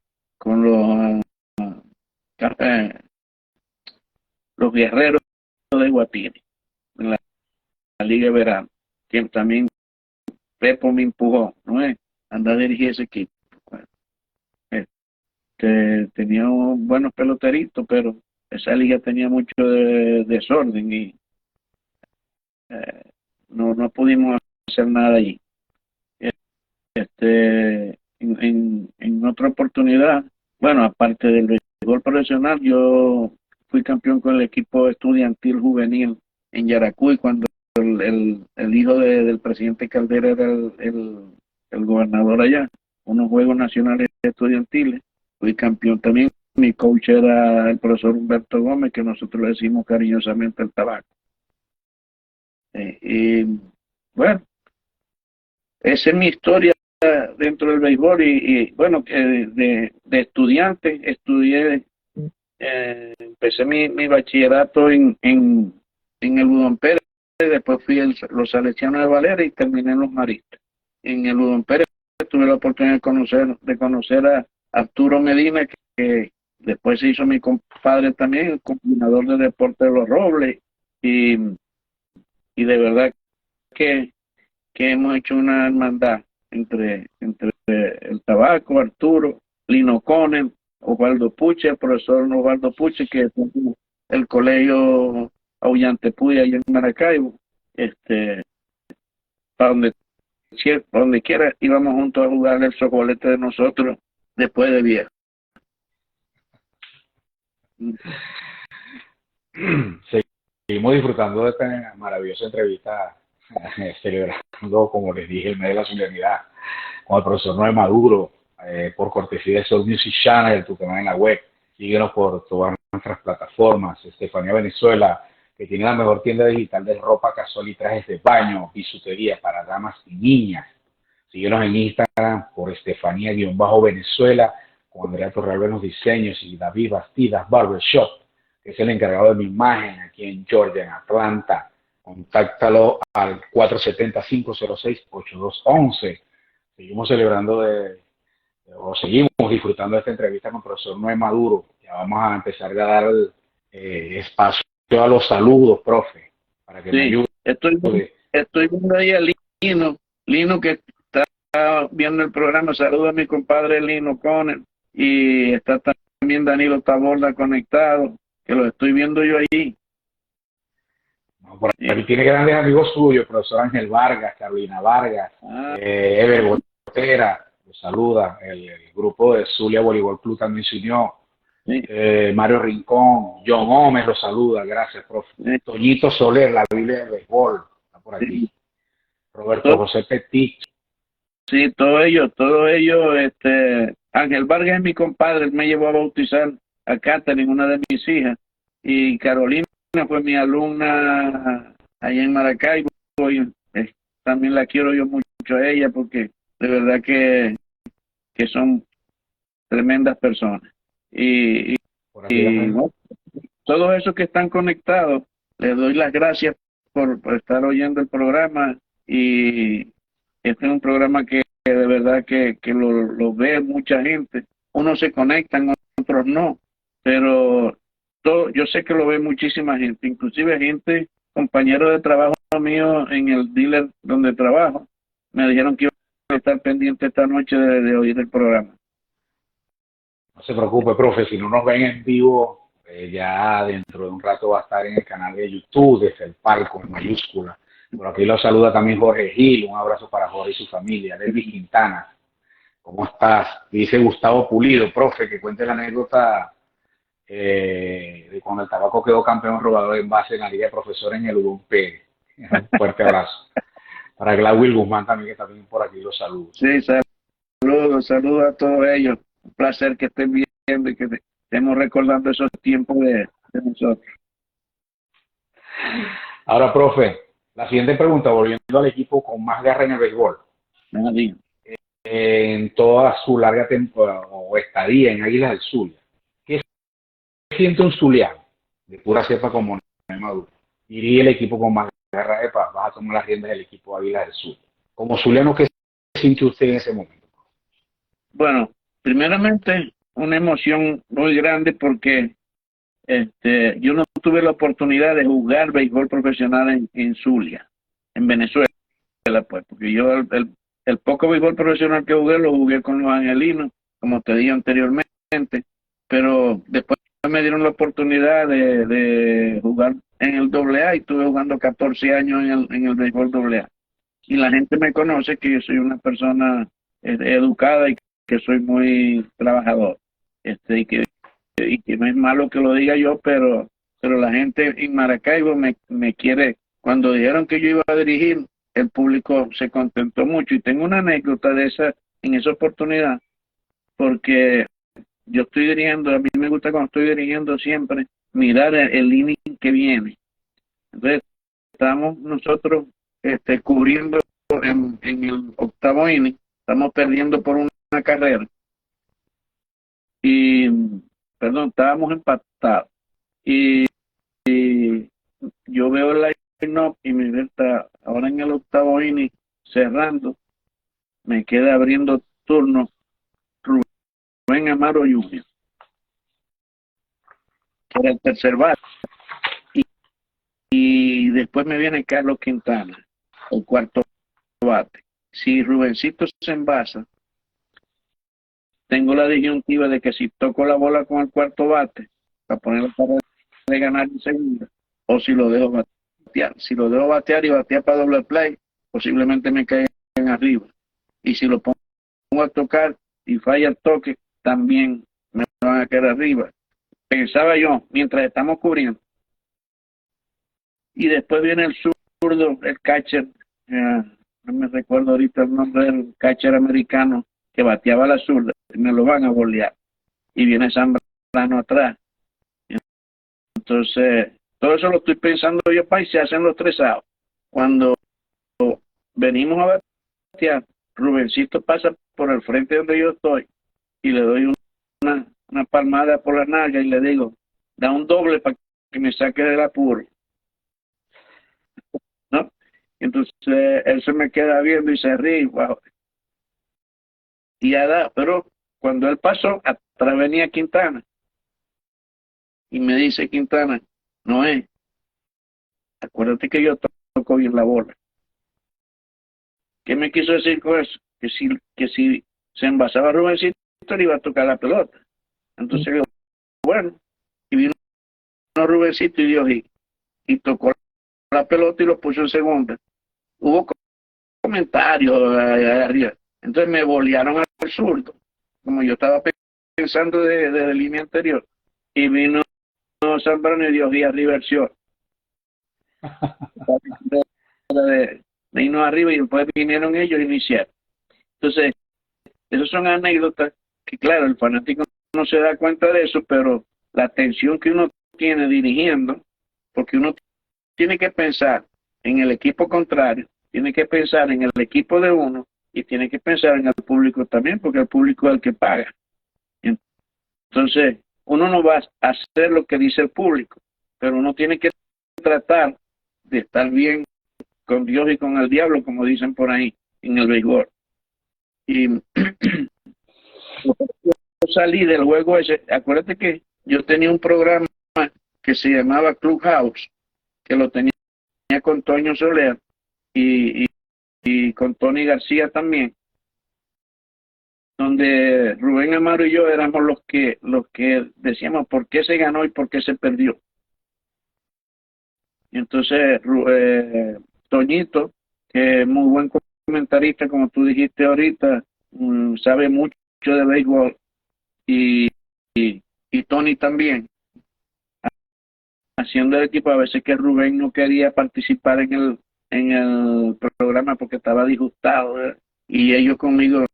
[SPEAKER 2] eh, los guerreros de Guatire, en la Liga de Verano, que también Pepo me empujó, ¿no es? Andar a dirigir ese equipo. Bueno, tenía buenos peloteritos, pero esa liga tenía mucho desorden y eh, no pudimos hacer nada allí. En otra oportunidad, bueno, aparte del béisbol profesional, yo fui campeón con el equipo estudiantil juvenil en Yaracuy cuando el hijo del presidente Caldera era el gobernador allá, unos Juegos Nacionales Estudiantiles. Fui campeón también. Mi coach era el profesor Humberto Gómez, que nosotros le decimos cariñosamente el tabaco. Y bueno, esa es mi historia dentro del béisbol y bueno, de estudiante estudié, empecé mi bachillerato en el Udon Pérez, después fui a los Salesianos de Valera y terminé en los Maristas. En el Udon Pérez tuve la oportunidad de conocer a Arturo Medina, que después se hizo mi compadre también, el coordinador de deporte de los Robles, y, y de verdad que hemos hecho una hermandad entre el tabaco, Arturo, Lino Conen, Osvaldo Puche, el profesor Osvaldo Puche, que es el colegio Aullantepui allá en Maracaibo, para donde quiera íbamos juntos a jugar el socolete de nosotros después de viejo.
[SPEAKER 1] Seguimos disfrutando de esta maravillosa entrevista, celebrando, como les dije, el mes de la solidaridad con el profesor Noé Maduro, por cortesía de Soul Music Channel, tu canal en la web. Síguenos por todas nuestras plataformas. Estefanía Venezuela, que tiene la mejor tienda digital de ropa casual y trajes de baño, bisutería para damas y niñas. Síguenos en Instagram por Estefanía-Venezuela, con Andrea Torrealba en los diseños y David Bastidas Barbershop, que es el encargado de mi imagen aquí en Georgia, en Atlanta. Contáctalo al 470-506-8211. Seguimos celebrando seguimos disfrutando de esta entrevista con el profesor Noé Maduro. Ya vamos a empezar a dar espacio a los saludos, profe, para que me ayude.
[SPEAKER 2] Estoy viendo ahí a Lino que está viendo el programa. Saluda a mi compadre Lino Conner, y está también Danilo Taborda conectado, que lo estoy viendo yo allí.
[SPEAKER 1] Por aquí tiene grandes amigos suyos, profesor Ángel Vargas, Carolina Vargas, Ever Botera, los saluda, el grupo de Zulia Voleibol Club también se unió, sí. Mario Rincón, John Gómez los saluda, gracias, profe. Sí. Toñito Soler, la Biblia del béisbol, está por aquí. Sí. Roberto José Petit.
[SPEAKER 2] Sí, todos ellos, Ángel Vargas es mi compadre, él me llevó a bautizar a Catherine, una de mis hijas, y Carolina fue mi alumna allá en Maracaibo, y también la quiero yo mucho a ella, porque de verdad que son tremendas personas. Y ¿no? Todos esos que están conectados, les doy las gracias por estar oyendo el programa, y este es un programa que de verdad que lo ve mucha gente. Unos se conectan, otros no, pero yo sé que lo ve muchísima gente, inclusive gente, compañeros de trabajo mío en el dealer donde trabajo, me dijeron que iba a estar pendiente esta noche de oír el programa.
[SPEAKER 1] No se preocupe, profe, si no nos ven en vivo, ya dentro de un rato va a estar en el canal de YouTube, desde el palco en mayúscula. Por aquí lo saluda también Jorge Gil, un abrazo para Jorge y su familia. Delvis Quintana, ¿cómo estás? Dice Gustavo Pulido, profe, que cuente la anécdota de cuando el tabaco quedó campeón robador en base en la Liga de Profesores en el Udon Pérez. Un fuerte abrazo. Para Gladwil Guzmán también, que también por aquí los saludos.
[SPEAKER 2] Sí, saludos a todos ellos. Un placer que estén viendo y que estemos recordando esos tiempos de nosotros.
[SPEAKER 1] Ahora, profe, la siguiente pregunta, volviendo al equipo con más garra en el béisbol. En toda su larga temporada o estadía en Águilas del Zulia, ¿qué siente un zuliano de pura cepa como Noé Maduro? Dirige el equipo con más garra, vas a tomar las riendas del equipo Águilas del Zulia. Como zuliano, ¿qué sintió usted en ese momento?
[SPEAKER 2] Bueno, primeramente una emoción muy grande porque yo no tuve la oportunidad de jugar béisbol profesional en Zulia, en Venezuela, pues, porque yo el poco béisbol profesional que jugué lo jugué con los angelinos, como te dije anteriormente, pero después me dieron la oportunidad de jugar en el AA y estuve jugando 14 años en el béisbol AA. Y la gente me conoce que yo soy una persona educada y que soy muy trabajador, y que no es malo que lo diga yo, pero la gente en Maracaibo me quiere. Cuando dijeron que yo iba a dirigir, el público se contentó mucho. Y tengo una anécdota en esa oportunidad, porque yo estoy dirigiendo, a mí me gusta cuando estoy dirigiendo siempre mirar el inning que viene. Entonces, estamos nosotros cubriendo en el octavo inning, estamos perdiendo por una carrera. Y, perdón, estábamos empatados. Y yo veo el line-up y me está ahora en el octavo inning cerrando, me queda abriendo turno Rubén Amaro Jr., que era el tercer bate, y después me viene Carlos Quintana, el cuarto bate. Si Rubencito se envasa, tengo la disyuntiva de que si toco la bola con el cuarto bate para poner la carrera de ganar en segunda, o si lo dejo batear. Si lo dejo batear y batear para doble play, posiblemente me caigan arriba. Y si lo pongo a tocar y falla el toque, también me van a caer arriba. Pensaba yo, mientras estamos cubriendo. Y después viene el zurdo, el catcher, no me recuerdo ahorita el nombre del catcher americano, que bateaba la zurda, me lo van a bolear. Y viene Zambrano atrás. Entonces, todo eso lo estoy pensando yo, y se hacen los tres outs. Cuando venimos a batear, Rubencito pasa por el frente donde yo estoy y le doy una palmada por la nalga y le digo, da un doble para que me saque del apuro, ¿no? Entonces él se me queda viendo y se ríe, wow. Y ya da, pero cuando él pasó, atrás venía Quintana y me dice Quintana, Noé, acuérdate que yo toco bien la bola. ¿Qué me quiso decir con eso? Que si se envasaba Rubencito, le iba a tocar la pelota. Entonces, bueno, y vino Rubencito y dio hit, y tocó la pelota y lo puso en segunda. Hubo comentarios arriba. Entonces me bolearon al zurdo, como yo estaba pensando de línea anterior. Y vino Zambrano y dio hit a reversión. De irnos arriba y después vinieron ellos y iniciaron. Entonces, esas son anécdotas que, claro, el fanático no se da cuenta de eso, pero la tensión que uno tiene dirigiendo, porque uno tiene que pensar en el equipo contrario, tiene que pensar en el equipo de uno y tiene que pensar en el público también, porque el público es el que paga. Entonces, uno no va a hacer lo que dice el público, pero uno tiene que tratar de estar bien con Dios y con el diablo, como dicen por ahí en el béisbol. Y yo salí del juego ese. Acuérdate que yo tenía un programa que se llamaba Clubhouse, que lo tenía con Toño Soler y con Tony García también, donde Rubén Amaro y yo éramos los que decíamos por qué se ganó y por qué se perdió. Y entonces Toñito, que es muy buen comentarista, como tú dijiste ahorita, sabe mucho de béisbol, y Tony también, haciendo el equipo. A veces que Rubén no quería participar en el programa porque estaba disgustado, ¿verdad? Y ellos conmigo,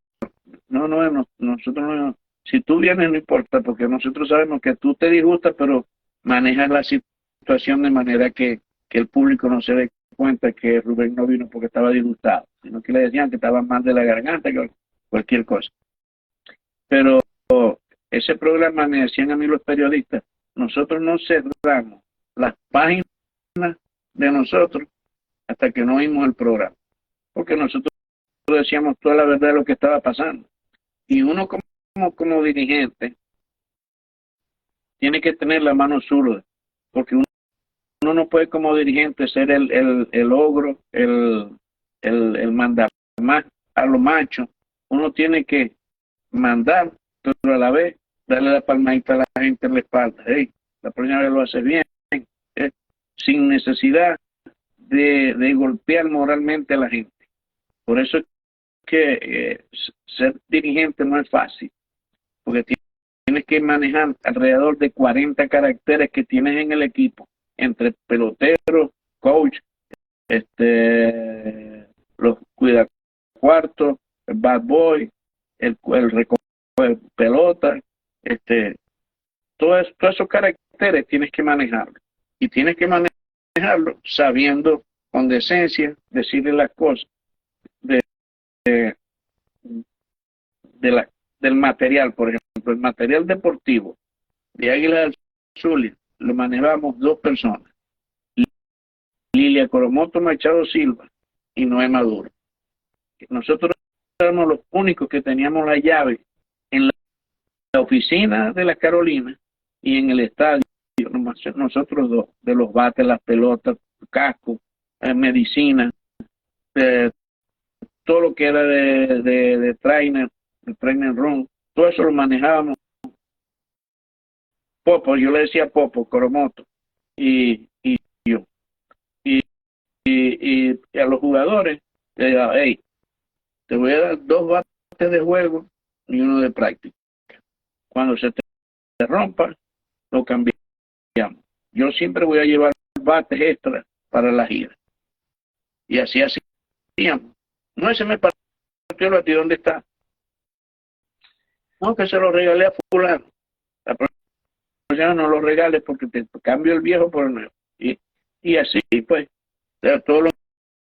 [SPEAKER 2] nosotros no, si tú vienes no importa, porque nosotros sabemos que tú te disgustas, pero manejas la situación de manera que el público no se dé cuenta que Rubén no vino porque estaba disgustado, sino que le decían que estaba mal de la garganta, que cualquier cosa. Pero ese programa, me decían a mí los periodistas, nosotros no cerramos las páginas de nosotros hasta que no oímos el programa, porque nosotros decíamos toda la verdad de lo que estaba pasando. Y uno como dirigente tiene que tener la mano zurda, porque uno no puede como dirigente ser el ogro, el mandar más a lo macho. Uno tiene que mandar, pero a la vez darle la palmadita a la gente en la espalda. Hey, la próxima vez lo hace bien, sin necesidad de golpear moralmente a la gente. Por eso es que ser dirigente no es fácil, porque tienes que manejar alrededor de 40 caracteres que tienes en el equipo, entre pelotero, coach, los cuidacuartos, el bad boy, el recoge pelota, todos esos caracteres tienes que manejarlos. Y tienes que manejarlo sabiendo con decencia decirle las cosas de, del material. Por ejemplo, el material deportivo de Águila del Zulia lo manejamos dos personas: Lilia Coromoto Machado Silva y Noé Maduro. Nosotros éramos los únicos que teníamos la llave en la oficina de la Carolina y en el estadio. Nosotros dos, de los bates, las pelotas, casco, medicina, todo lo que era de trainer, el trainer room, todo eso lo manejábamos. Popo, yo le decía Popo, Coromoto, y yo. Y a los jugadores le digo, hey, te voy a dar 2 bates de juego y 1 de práctica. Cuando se te rompa, lo cambiamos. Yo siempre voy a llevar bates extras para la gira. Y así hacíamos. No, ese me partió a ti, ¿dónde está? No, que se lo regalé a fulano. La próxima no lo regales porque te cambio el viejo por el nuevo. Y así, pues, todos los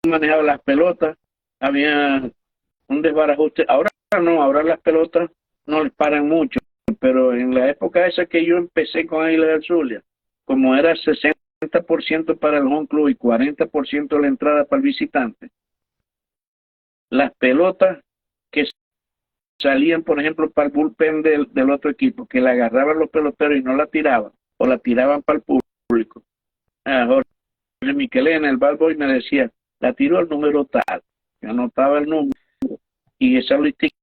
[SPEAKER 2] manejaba las pelotas, había un desbarajuste. Ahora no, ahora las pelotas no les paran mucho, pero en la época esa que yo empecé con Águila del Zulia, como era 60% para el home club y 40% la entrada para el visitante, las pelotas que salían, por ejemplo, para el bullpen del otro equipo, que la agarraban los peloteros y no la tiraban, o la tiraban para el público. Jorge Miquelena, el bad boy, me decía, la tiró al número tal, me anotaba el número, y esa logística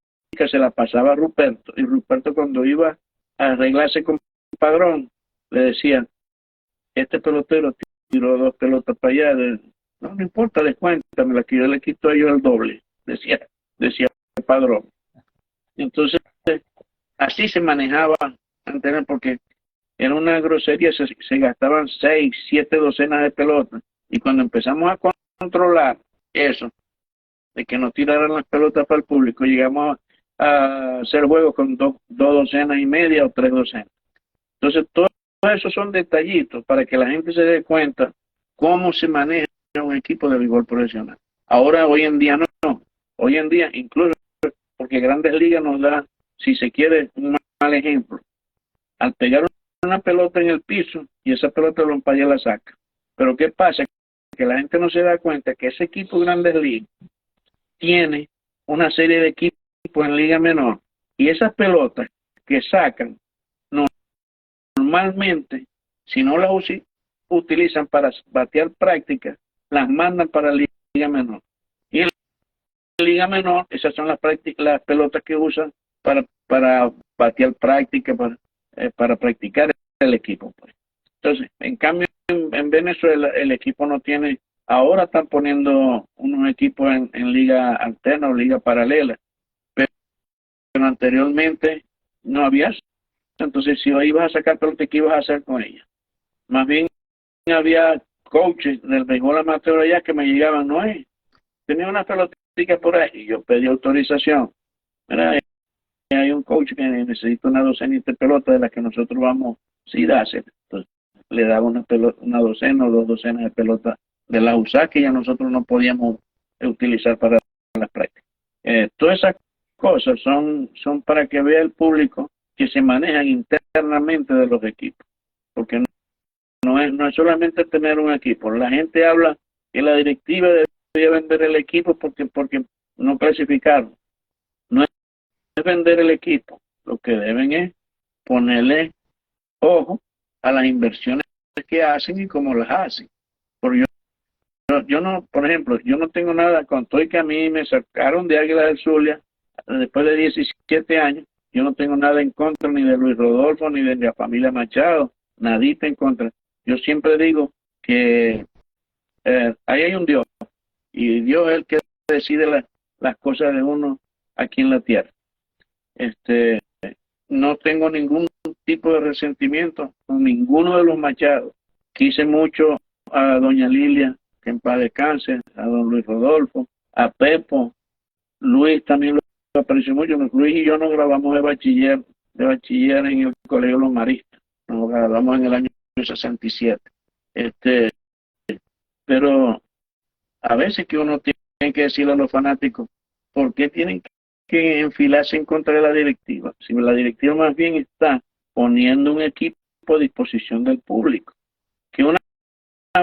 [SPEAKER 2] se la pasaba a Ruperto, y Ruperto cuando iba a arreglarse con Padrón, le decía, este pelotero tiró 2 pelotas para allá, no importa, descuéntame, la que yo le quito a ellos el doble, decía Padrón. Entonces, así se manejaba, porque era una grosería, se gastaban 6, 7 docenas de pelotas, y cuando empezamos a controlar eso, de que no tiraran las pelotas para el público, llegamos a hacer juegos con 2 docenas y media o 3 docenas. Entonces, todo eso son detallitos para que la gente se dé cuenta cómo se maneja un equipo de béisbol profesional. Ahora, hoy en día no. Hoy en día, incluso porque Grandes Ligas nos da, si se quiere, un mal ejemplo. Al pegar una pelota en el piso y esa pelota el umpire la saca. Pero ¿qué pasa? Que la gente no se da cuenta que ese equipo de Grandes Ligas tiene una serie de equipos en Liga Menor y esas pelotas que sacan normalmente, si no las utilizan para batear práctica, las mandan para la Liga Menor. Y en la Liga Menor, esas son las pelotas que usan para batear práctica, para practicar el equipo. Pues. Entonces, en cambio, en Venezuela, el equipo no tiene. Ahora están poniendo unos equipos en liga alterna o liga paralela, pero anteriormente no había eso. Entonces, si ibas a sacar pelota, ¿qué ibas a hacer con ella? Más bien había coaches del béisbol amateur allá que me llegaban, no es, tenía una pelotita por ahí, y yo pedí autorización. Mira, hay un coach que necesita una docena de pelotas de las que nosotros vamos, sí, dársela. Entonces, le daba una docena o 2 docenas de pelotas de las usadas que ya nosotros no podíamos utilizar para las prácticas. Todas esas cosas son para que vea el público que se manejan internamente de los equipos, porque no es solamente tener un equipo. La gente habla que la directiva debería vender el equipo porque no clasificaron. No es vender el equipo, lo que deben es ponerle ojo a las inversiones que hacen y cómo las hacen. Porque yo no, por ejemplo, yo no tengo nada con todo y que a mí me sacaron de Águila del Zulia después de 17 años. Yo no tengo nada en contra ni de Luis Rodolfo ni de la familia Machado, nadita en contra. Yo siempre digo que ahí hay un Dios y Dios es el que decide las cosas de uno aquí en la tierra. No tengo ningún tipo de resentimiento con ninguno de los Machados. Quise mucho a doña Lilia, que en paz descanse, a don Luis Rodolfo, a Pepo, Luis también lo aprecio mucho. Luis y yo nos grabamos de bachiller en el Colegio Los Maristas. Nos graduamos en el año 67. Pero a veces que uno tiene que decirle a los fanáticos, ¿por qué tienen que enfilarse en contra de la directiva? Si la directiva más bien está poniendo un equipo a disposición del público, que una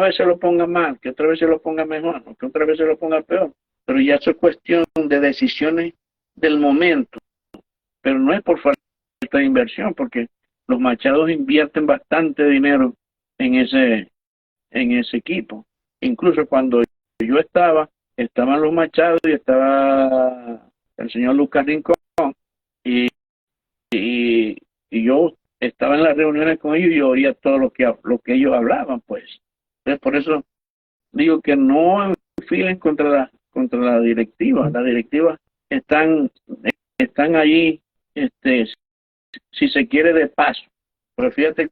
[SPEAKER 2] vez se lo ponga mal, que otra vez se lo ponga mejor, que otra vez se lo ponga peor, pero ya eso es cuestión de decisiones del momento, pero no es por falta de inversión, porque los Machados invierten bastante dinero en ese equipo. Incluso cuando yo estaban los Machados y estaba el señor Lucas Rincón y, y yo estaba en las reuniones con ellos y yo oía todo lo que ellos hablaban, pues. Entonces, por eso digo que no enfilen contra la directiva. Las directivas están allí, si se quiere, de paso. Pero fíjate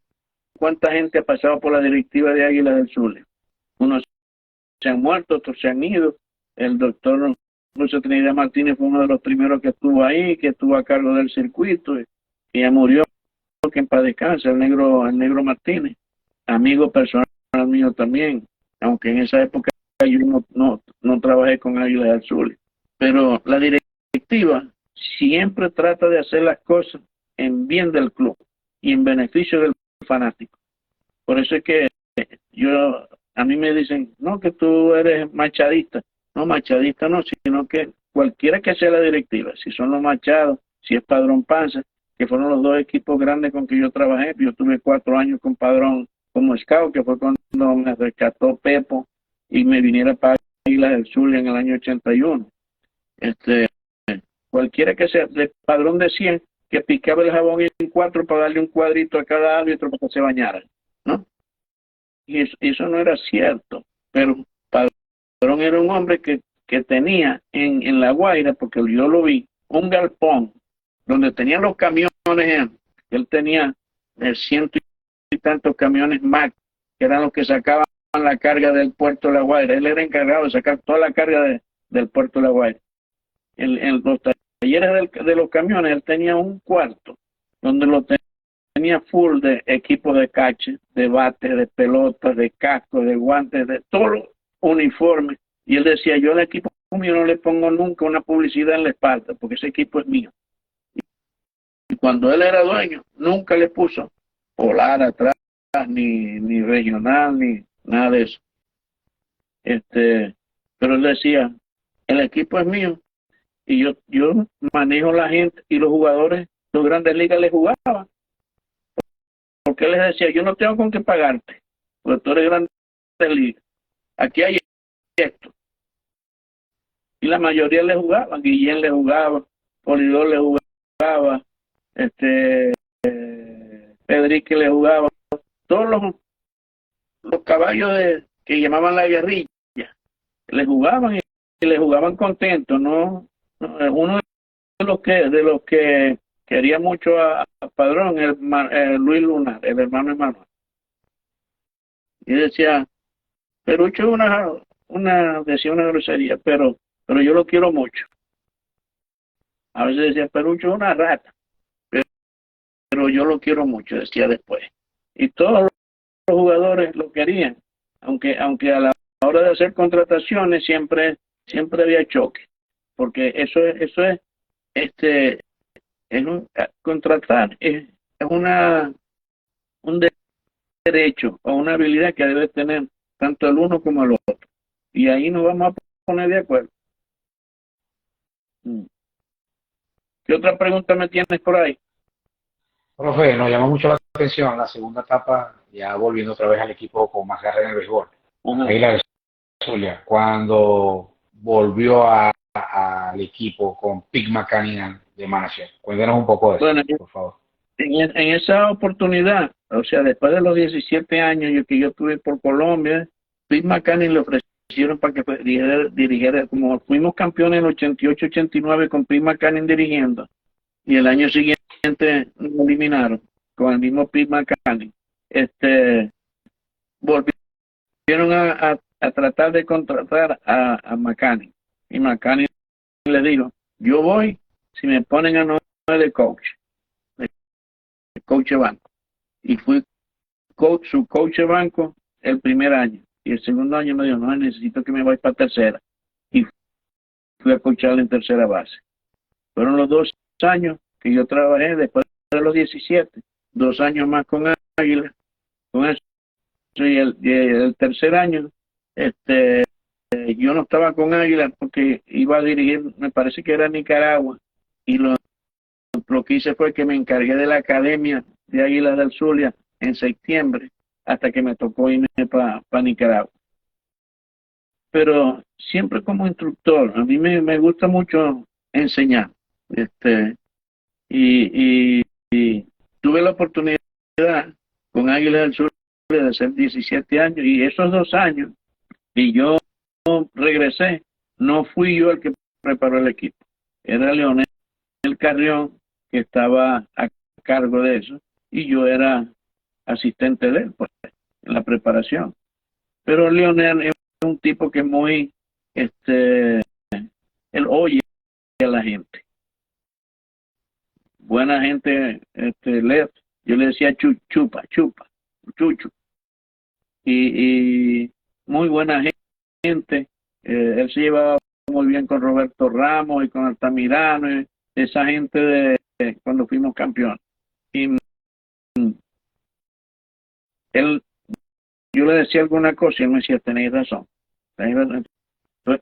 [SPEAKER 2] cuánta gente ha pasado por la directiva de Águila del Zulia. Unos se han muerto, otros se han ido. El doctor José Trinidad Martínez fue uno de los primeros que estuvo ahí, que estuvo a cargo del circuito, y ya murió, que en paz descanse, el negro Martínez, amigo personal mío también, aunque en esa época yo no trabajé con Águila del Zulia. Pero la directiva siempre trata de hacer las cosas en bien del club y en beneficio del fanático. Por eso es que a mí me dicen, no, que tú eres machadista. No, machadista no, sino que cualquiera que sea la directiva, si son los Machados, si es Padrón Panza, que fueron los dos equipos grandes con que yo trabajé. Yo tuve 4 años con Padrón como scout, que fue cuando me rescató Pepo y me viniera para Águila del Zulia en el año 81. Cualquiera que sea, de Padrón decía que picaba el jabón en 4 para darle un cuadrito a cada árbitro para que se bañara, ¿no? Y eso no era cierto, pero Padrón era un hombre que tenía en La Guaira, porque yo lo vi, un galpón donde tenían los camiones. Él tenía 100 y tantos camiones Mac, que eran los que sacaban la carga del puerto de La Guaira. Él era encargado de sacar toda la carga del puerto de La Guaira. En los talleres de los camiones, él tenía un cuarto donde lo tenía full de equipos de cache, de bates, de pelotas, de cascos, de guantes, de todos los uniformes. Y él decía, yo al equipo mío no le pongo nunca una publicidad en la espalda, porque ese equipo es mío. Y cuando él era dueño, nunca le puso polar atrás, ni regional, ni nada de eso. Pero él decía, el equipo es mío, y yo manejo la gente, y los jugadores, los grandes ligas les jugaban. Porque él les decía, yo no tengo con qué pagarte, porque tú eres grande liga. Aquí hay esto. Y la mayoría le jugaban. Guillén le jugaba, Polidor le jugaba, Pedrique le jugaba. Todos los caballos que llamaban la guerrilla, le jugaban y le jugaban contentos, ¿no? Uno de los que quería mucho a Padrón, Luis Lunar, el hermano Emanuel. Y decía, Perucho es decía una grosería, pero yo lo quiero mucho. A veces decía, Perucho es una rata, pero yo lo quiero mucho, decía después. Y todos los jugadores lo querían, aunque a la hora de hacer contrataciones siempre había choque, porque eso es contratar es un derecho o una habilidad que debe tener tanto el uno como el otro, y ahí nos vamos a poner de acuerdo. Mm. ¿Qué otra pregunta me tienes por ahí?
[SPEAKER 1] Profe, nos llamó mucho la atención la segunda etapa, ya volviendo otra vez al equipo con más garra en el béisbol.
[SPEAKER 2] Ajá.
[SPEAKER 1] Águila de Zulia, cuando volvió al equipo con Pete Macaninan de manager. Cuéntenos un poco de eso,
[SPEAKER 2] Bueno,
[SPEAKER 1] por favor.
[SPEAKER 2] en esa oportunidad, o sea, después de los 17 años que yo estuve por Colombia, Pete McCann le ofrecieron para que dirigiera, como fuimos campeones en el 88-89 con Pete McCann dirigiendo, y el año siguiente nos eliminaron con el mismo Pete McCann. Volvieron a tratar de contratar a McCann, y McCann le dijo, yo voy si me ponen a nombre de coach de banco. Y fui su coach de banco el primer año. Y el segundo año me dijo, no, necesito que me vaya para tercera. Y fui a coachar en tercera base. Fueron los 2 años que yo trabajé después de los 17, 2 años más con Águila, con eso. Y el tercer año, yo no estaba con Águila porque iba a dirigir, me parece que era Nicaragua, y lo que hice fue que me encargué de la academia de Águilas del Zulia en septiembre, hasta que me tocó irme para Nicaragua. Pero siempre como instructor, a mí me gusta mucho enseñar. Este, y tuve la oportunidad con Águilas del Zulia de hacer 17 años, y esos 2 años, y yo regresé, no fui yo el que preparó el equipo, era Leonel Carrión que estaba a cargo de eso, y yo era asistente de él, pues, en la preparación. Pero Leonel es un tipo que es muy, él oye a la gente, buena gente, yo le decía chupa, chucho, y muy buena gente. Él se llevaba muy bien con Roberto Ramos y con Altamirano, y esa gente cuando fuimos campeones. Y él, yo le decía alguna cosa y él me decía, tenéis razón.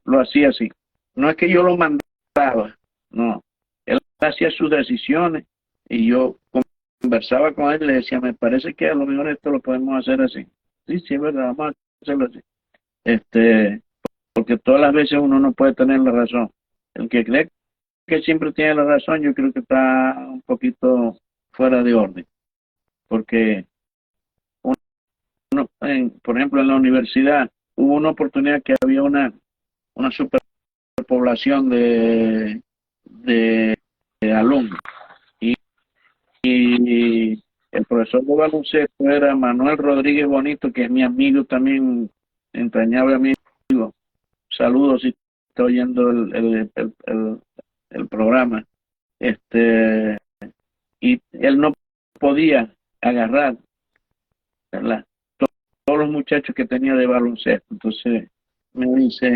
[SPEAKER 2] Lo hacía así. No es que yo lo mandaba, no. Él hacía sus decisiones y yo conversaba con él y le decía, me parece que a lo mejor esto lo podemos hacer así. Sí, sí, es verdad, vamos a hacerlo así. Porque todas las veces uno no puede tener la razón. El que cree que siempre tiene la razón, yo creo que está un poquito fuera de orden. Porque por ejemplo, en la universidad hubo una oportunidad que había una superpoblación de alumnos. Y, y el profesor de baloncesto era Manuel Rodríguez Bonito, que es mi amigo también, entrañable amigo. Saludos si está oyendo el programa. Y él no podía agarrar, ¿verdad?, todos los muchachos que tenía de baloncesto. Entonces me dice,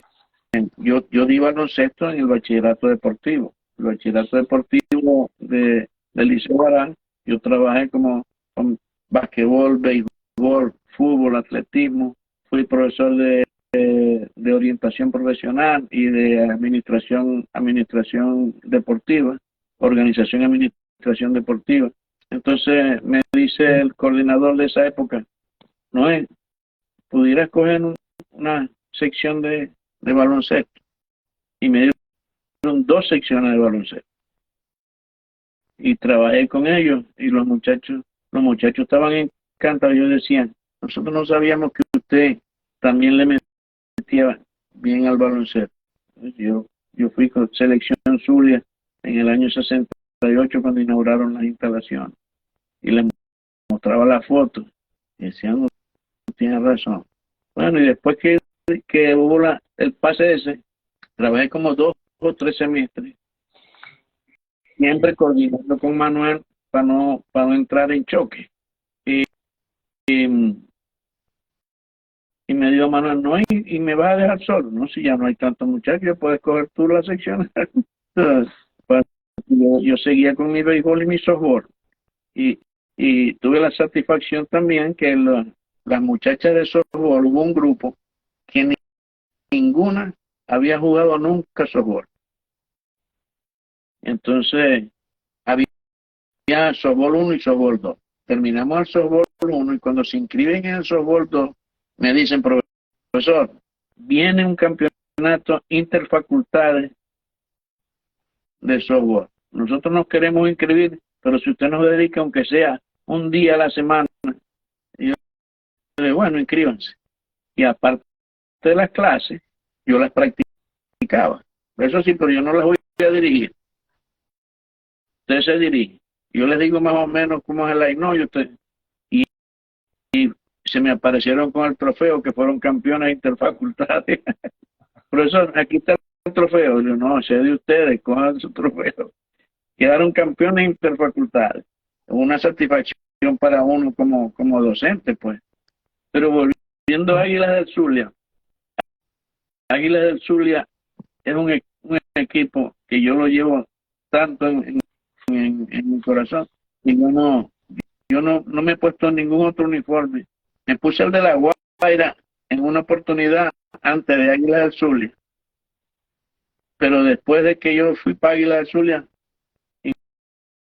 [SPEAKER 2] yo di baloncesto en el bachillerato deportivo. El bachillerato deportivo del Liceo Barán, yo trabajé como con basquetbol, béisbol, fútbol, atletismo. Fui profesor de orientación profesional y de administración deportiva, organización y administración deportiva. Entonces me dice el coordinador de esa época, Noé, ¿pudieras coger una sección de baloncesto? Y me dieron 2 secciones de baloncesto. Y trabajé con ellos y los muchachos estaban encantados. Ellos decían, nosotros no sabíamos que usted también le metía bien al baloncesto. Yo fui con selección Zulia en el año 68 cuando inauguraron las instalaciones. Y les mostraba la foto. Y decían, no, tiene razón. Bueno, y después que hubo el pase ese, trabajé como 2 o 3 semestres, siempre coordinando con Manuel para no entrar en choque. Y, y, y me dijo Manuel, no, y me vas a dejar solo, no, si ya no hay tantos muchachos, puedes coger tú la sección. Pues, yo seguía con mi béisbol y mi softball. Y, y tuve la satisfacción también que las muchachas de softball, hubo un grupo que ninguna había jugado nunca softball. Entonces, había softball 1 y softball 2. Terminamos el softball 1 y cuando se inscriben en el softball 2, me dicen, profesor, viene un campeonato interfacultades de softball. Nosotros nos queremos inscribir, pero si usted nos dedica, aunque sea un día a la semana, y yo le digo, bueno, inscríbanse. Y aparte de las clases, yo las practicaba. Eso sí, pero yo no las voy a dirigir. Usted se dirige. Yo les digo más o menos cómo es el line, no, y usted. Y se me aparecieron con el trofeo, que fueron campeones interfacultades. Profesor, aquí está el trofeo. Yo, no, ese es de ustedes, cojan su trofeo. Quedaron campeones interfacultades. Una satisfacción para uno como docente, pues. Pero volviendo a Águilas del Zulia. Águilas del Zulia es un equipo que yo lo llevo tanto en mi corazón, y yo no me he puesto ningún otro uniforme. Me puse el de la Guaira en una oportunidad antes de Águilas del Zulia, pero después de que yo fui para Águilas del Zulia,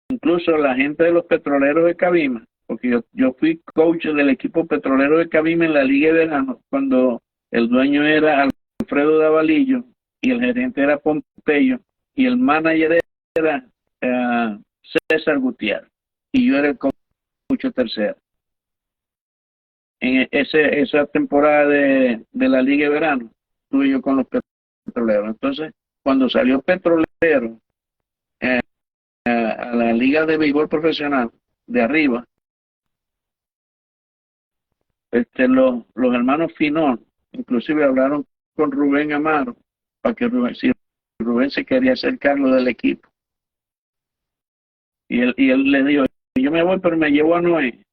[SPEAKER 2] incluso la gente de los Petroleros de Cabima, porque yo fui coach del equipo petrolero de Cabima en la Liga de Verano, cuando el dueño era Alfredo Davalillo y el gerente era Pompeyo y el manager era César Gutiérrez y yo era el coach tercero. En esa temporada de la Liga de Verano estuve yo con los Petroleros. Entonces, cuando salió Petrolero a la Liga de Béisbol Profesional de arriba, los hermanos Finón inclusive hablaron con Rubén Amaro para que Rubén se quería hacer cargo del equipo. Y él le dijo, yo me voy, pero me llevo a Noé.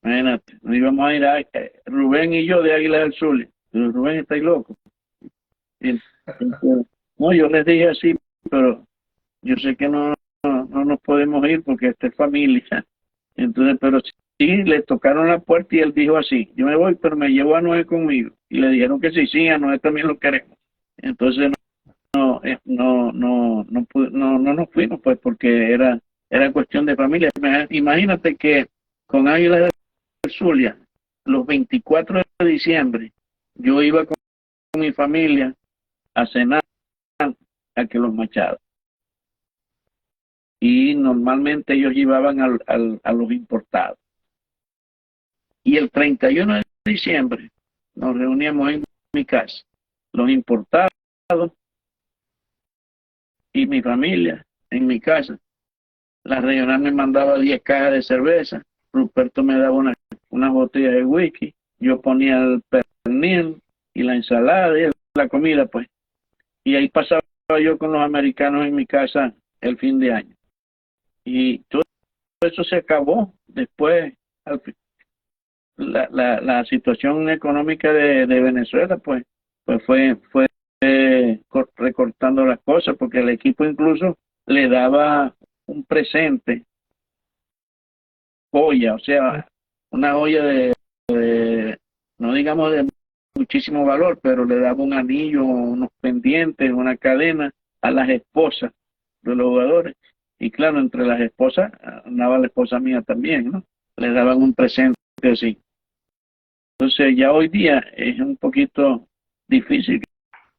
[SPEAKER 2] Imagínate, nos íbamos a ir Rubén y yo de Águila del Zulia. Pero Rubén, ¿estáis loco? No, yo les dije así, pero yo sé que no nos podemos ir porque esta es familia. Entonces, pero sí, le tocaron la puerta y él dijo así, yo me voy, pero me llevo a Noé conmigo. Y le dijeron que sí, a Noé también lo queremos. Entonces no nos fuimos, pues, porque era cuestión de familia. Imagínate que con Águilas del Zulia, los 24 de diciembre, yo iba con mi familia a cenar a que los Machado. Y normalmente ellos llevaban a los importados. Y el 31 de diciembre nos reuníamos en mi casa, los importados y mi familia en mi casa. La regional me mandaba 10 cajas de cerveza, Ruperto me daba unas botellas de whisky, yo ponía el pernil y la ensalada y la comida, pues. Y ahí pasaba yo con los americanos en mi casa el fin de año. Y todo eso se acabó después. La situación económica de Venezuela, pues fue recortando las cosas, porque el equipo incluso le daba un presente, joya, o sea, una joya no digamos de muchísimo valor, pero le daba un anillo, unos pendientes, una cadena a las esposas de los jugadores. Y claro, entre las esposas andaba la esposa mía también, ¿no? Le daban un presente así. Entonces ya hoy día es un poquito difícil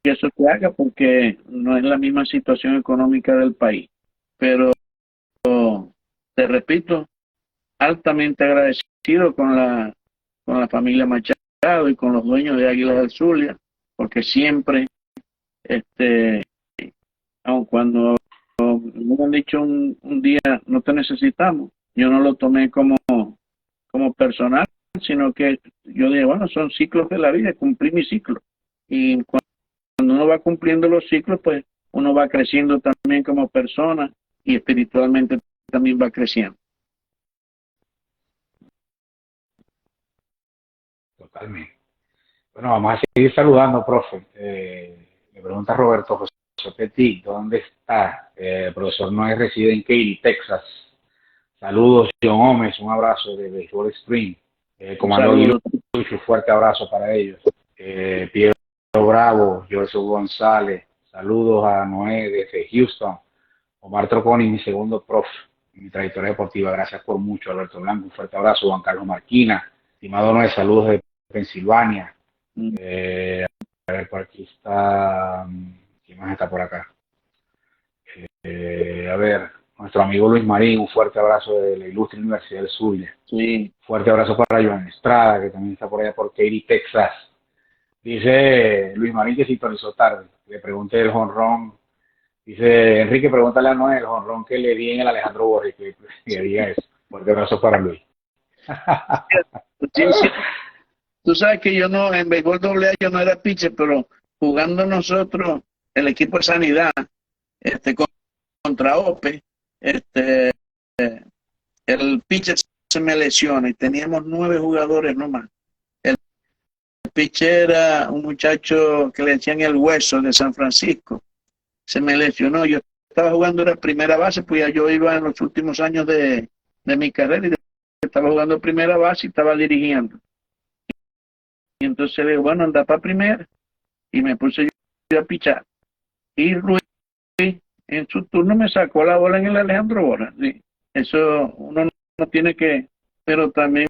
[SPEAKER 2] que eso se haga porque no es la misma situación económica del país. Pero te repito, altamente agradecido con la familia Machado y con los dueños de Águilas del Zulia, porque siempre, aun cuando me han dicho un día no te necesitamos, yo no lo tomé como personal, sino que yo dije, bueno, son ciclos de la vida, cumplí mi ciclo. Y cuando uno va cumpliendo los ciclos, pues uno va creciendo también como persona y espiritualmente también va creciendo.
[SPEAKER 1] Totalmente. Bueno, vamos a seguir saludando, profe. Me pregunta Roberto José Petit, ¿dónde está? El profesor Noé reside en Katy, Texas. Saludos, John Gómez, un abrazo de Baseball Spring. Comando Aguilucho, un fuerte abrazo para ellos. Piero Bravo, José González, Saludos a Noé desde Houston. Omar Troconi, mi segundo prof en mi trayectoria deportiva. Gracias por mucho, Alberto Blanco. Un fuerte abrazo, Juan Carlos Marquina. Estimado Noé, saludos de Pensilvania. A ver, por aquí está. ¿Quién más está por acá? A ver, nuestro amigo Luis Marín, un fuerte abrazo de la ilustre Universidad del Zulia.
[SPEAKER 2] Sí.
[SPEAKER 1] Fuerte abrazo para Joan Estrada, que también está por allá por Katy, Texas. Dice Luis Marín que sintonizó tarde. Le pregunté el jonrón. Dice Enrique, pregúntale a Noel el jonrón que le di en el Alejandro Borges, que diga eso. Fuerte abrazo para Luis.
[SPEAKER 2] Sí, sí. Tú sabes que yo no, en béisbol AA yo no era pitcher, pero jugando nosotros, el equipo de Sanidad, contra OPE, el pitcher se me lesiona y teníamos 9 jugadores nomás. El pitcher era un muchacho que le decían el Hueso de San Francisco. Se me lesionó. Yo estaba jugando en la primera base, pues ya yo iba en los últimos años de mi carrera y estaba jugando primera base y estaba dirigiendo. Y entonces le digo, bueno, anda para primera. Y me puse yo a pichar. Y Ruiz, en su turno, me sacó la bola en el Alejandro Borja. Sí. Eso uno no tiene que... Pero también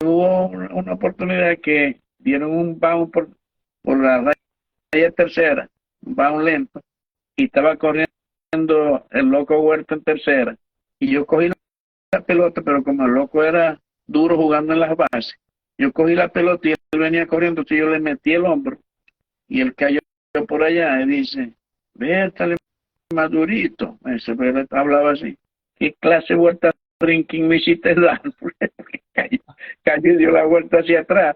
[SPEAKER 2] hubo una oportunidad que dieron un bound por la raya tercera, un bound lento, y estaba corriendo el loco Huerta en tercera. Y yo cogí la pelota, pero como el loco era duro jugando en las bases, yo cogí la pelota y él venía corriendo, entonces yo le metí el hombro y él cayó por allá y dice, vétale madurito. Ese hablaba así, ¿qué clase de vuelta drinking me hiciste dar? Cayó y dio la vuelta hacia atrás,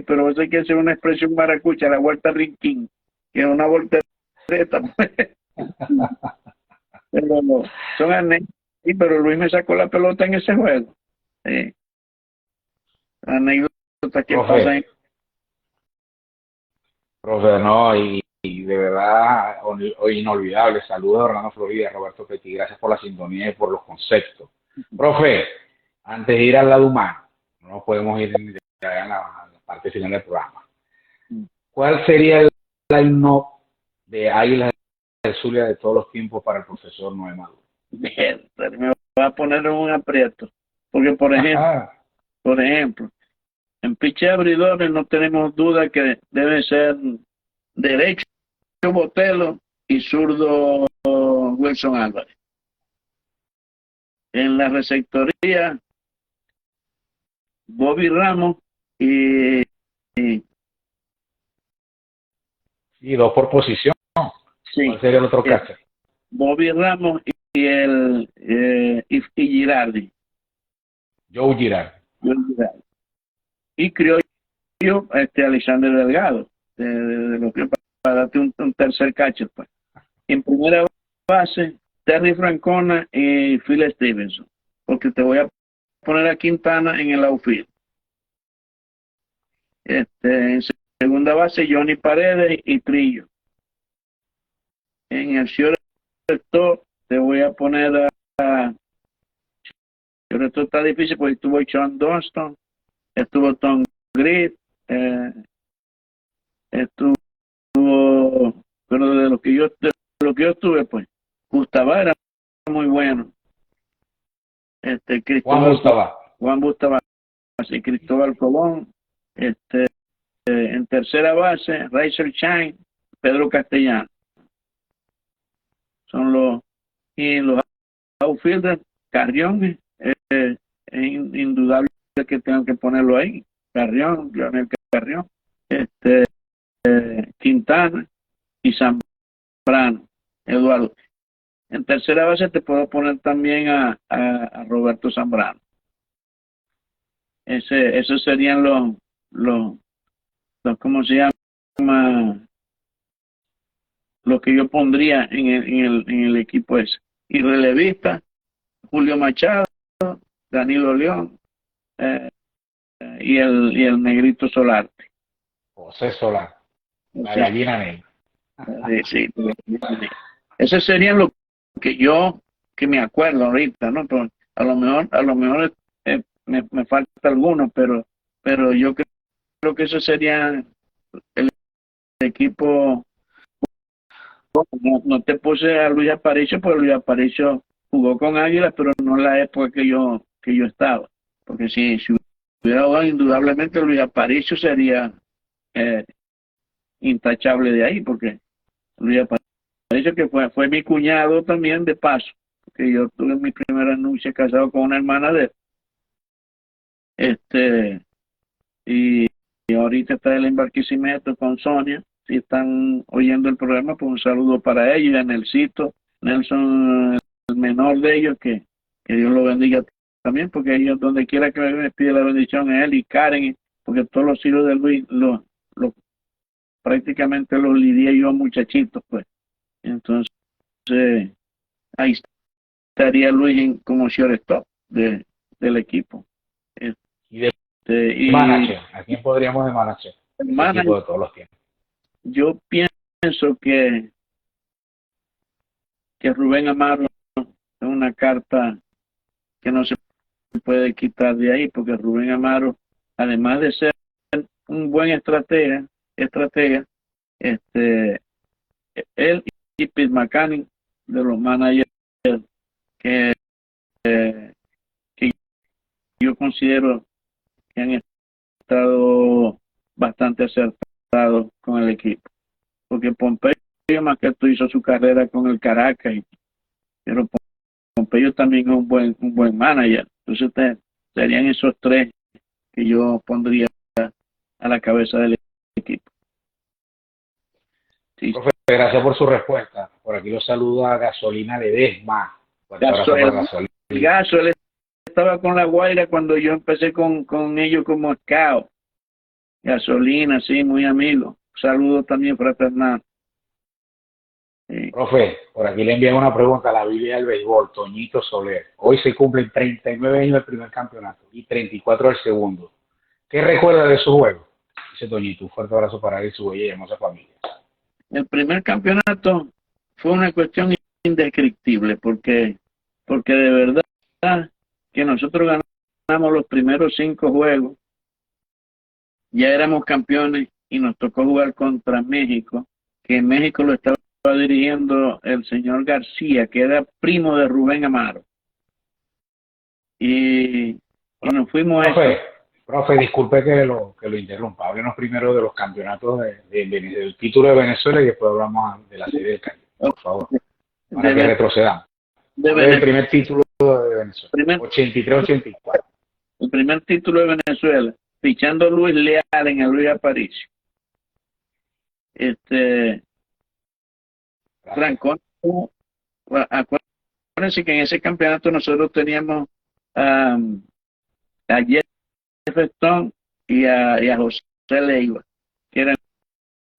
[SPEAKER 2] pero eso hay que hacer una expresión maracucha, la vuelta drinking, que es una voltereta, pues. Pero son anécdotas, sí, pero Luis me sacó la pelota en ese juego. Anécdotas que pasan.
[SPEAKER 1] Profe, no, y de verdad, inolvidable. Saludos a Orlando Florida, Roberto Petit. Gracias por la sintonía y por los conceptos. Profe, antes de ir al lado humano, no nos podemos ir en la parte final del programa. ¿Cuál sería el line-up de Águilas del Zulia de todos los tiempos para el profesor Noé Maduro?
[SPEAKER 2] Me va a poner en un aprieto. Porque, por ejemplo, en piche abridores no tenemos duda que debe ser derecho Botelo y zurdo Wilson Álvarez. En la receptoría, Bobby Ramos y
[SPEAKER 1] dos por posición.
[SPEAKER 2] Sí,
[SPEAKER 1] ¿cuál sería el otro catcher?
[SPEAKER 2] Bobby Ramos y Girardi.
[SPEAKER 1] Joe Girardi.
[SPEAKER 2] Y criollo Alexander Delgado, de lo que para darte un tercer catcher. Pues. En primera base, Terry Francona y Phil Stevenson, porque te voy a poner a Quintana en el outfield. En segunda base, Johnny Paredes y Trillo. En el shortstop te voy a poner a shortstop está difícil porque estuvo Sean Dunston, estuvo Tom Grid, pero de lo que yo estuve, pues, Gustavo era muy bueno. Juan Gustavo, así Cristóbal Colón, en tercera base, Rachel Shine, Pedro Castellano. Son los outfielders, Carrión, es indudable que tengo que ponerlo ahí. Carrión, Leonel Carrión, Quintana y Zambrano, Eduardo. En tercera base te puedo poner también a Roberto Zambrano. Esos serían los ¿cómo se llama? Lo que yo pondría en el equipo ese. Y relevista, Julio Machado, Danilo León y el negrito Solarte.
[SPEAKER 1] José Solar, la gallina negra.
[SPEAKER 2] Sí, esos serían lo que me acuerdo ahorita, ¿no? Pero a lo mejor me falta alguno, pero yo creo que eso sería el equipo no te puse a Luis Aparicio, porque Luis Aparicio jugó con Águilas, pero no en la época que yo estaba. Porque si hubiera jugado, indudablemente Luis Aparicio sería eh, intachable de ahí, porque Luis Aparicio, que fue mi cuñado también de paso, que yo tuve mi primera anuncia casado con una hermana de él. Este, y, y ahorita está el Barquisimeto con Sonia. Si están oyendo el programa, pues un saludo para ellos y a Nelson, el menor de ellos, que Dios lo bendiga también, porque ellos donde quiera que me pide la bendición a él y Karen, porque todos los hijos de Luis prácticamente los lidié yo muchachitos, pues. Entonces, ahí estaría Luis como shortstop del equipo.
[SPEAKER 1] Y de
[SPEAKER 2] Y
[SPEAKER 1] manager, ¿a quién podríamos de manager? El equipo de todos los tiempos.
[SPEAKER 2] Yo pienso que Rubén Amaro es una carta que no se puede quitar de ahí, porque Rubén Amaro, además de ser un buen estratega, él y Pete McCann, de los managers que, que yo considero que han estado bastante acertados con el equipo, porque Pompeyo más que esto hizo su carrera con el Caracas, pero Pompeyo también es un buen manager. Entonces serían esos tres que yo pondría a la cabeza del equipo.
[SPEAKER 1] Sí. Profe, gracias por su respuesta. Por aquí lo saluda Gasolina Ledesma.
[SPEAKER 2] Él estaba con La Guaira cuando yo empecé con ellos como scout. Gasolina, sí, muy amigo. Saludo también fraternal.
[SPEAKER 1] Sí. Profe, por aquí le envían una pregunta a la Biblia del béisbol, Toñito Soler. Hoy se cumplen 39 años del primer campeonato y 34 del segundo. ¿Qué recuerda de su juego? Dice Toñito, un fuerte abrazo para él y su bella y hermosa familia.
[SPEAKER 2] El primer campeonato fue una cuestión indescriptible, porque de verdad que nosotros ganamos los primeros 5 juegos, ya éramos campeones y nos tocó jugar contra México, que en México lo estaba dirigiendo el señor García, que era primo de Rubén Amaro. Y nos fuimos
[SPEAKER 1] Profe, disculpe que lo interrumpa. Háblenos primero de los campeonatos del título de Venezuela y después hablamos de la Serie del Caribe, por favor. Para que retrocedamos. El primer título de Venezuela, 83-84.
[SPEAKER 2] El primer título de Venezuela, fichando Luis Leal en el Luis Aparicio. Francón, acuérdense que en ese campeonato nosotros teníamos a Jefferson y a José Leiva, que eran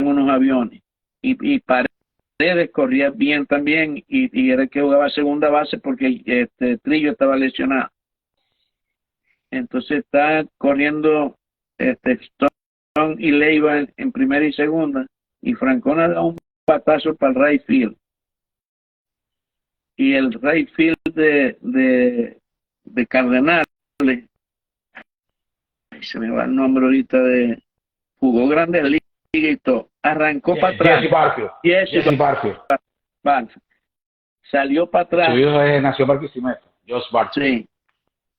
[SPEAKER 2] unos aviones, y Paredes corría bien también, y era el que jugaba segunda base porque Trillo estaba lesionado. Entonces está corriendo Stone y Leiva en primera y segunda, y Francona da un patazo para el right field, y el right field de Cardenales, se me va el nombre ahorita, jugó Grandes Ligas y todo, arrancó para atrás.
[SPEAKER 1] Jesse Barfield.
[SPEAKER 2] Salió para atrás.
[SPEAKER 1] Su hijo nació en Barquisimeto, Josh Barfield.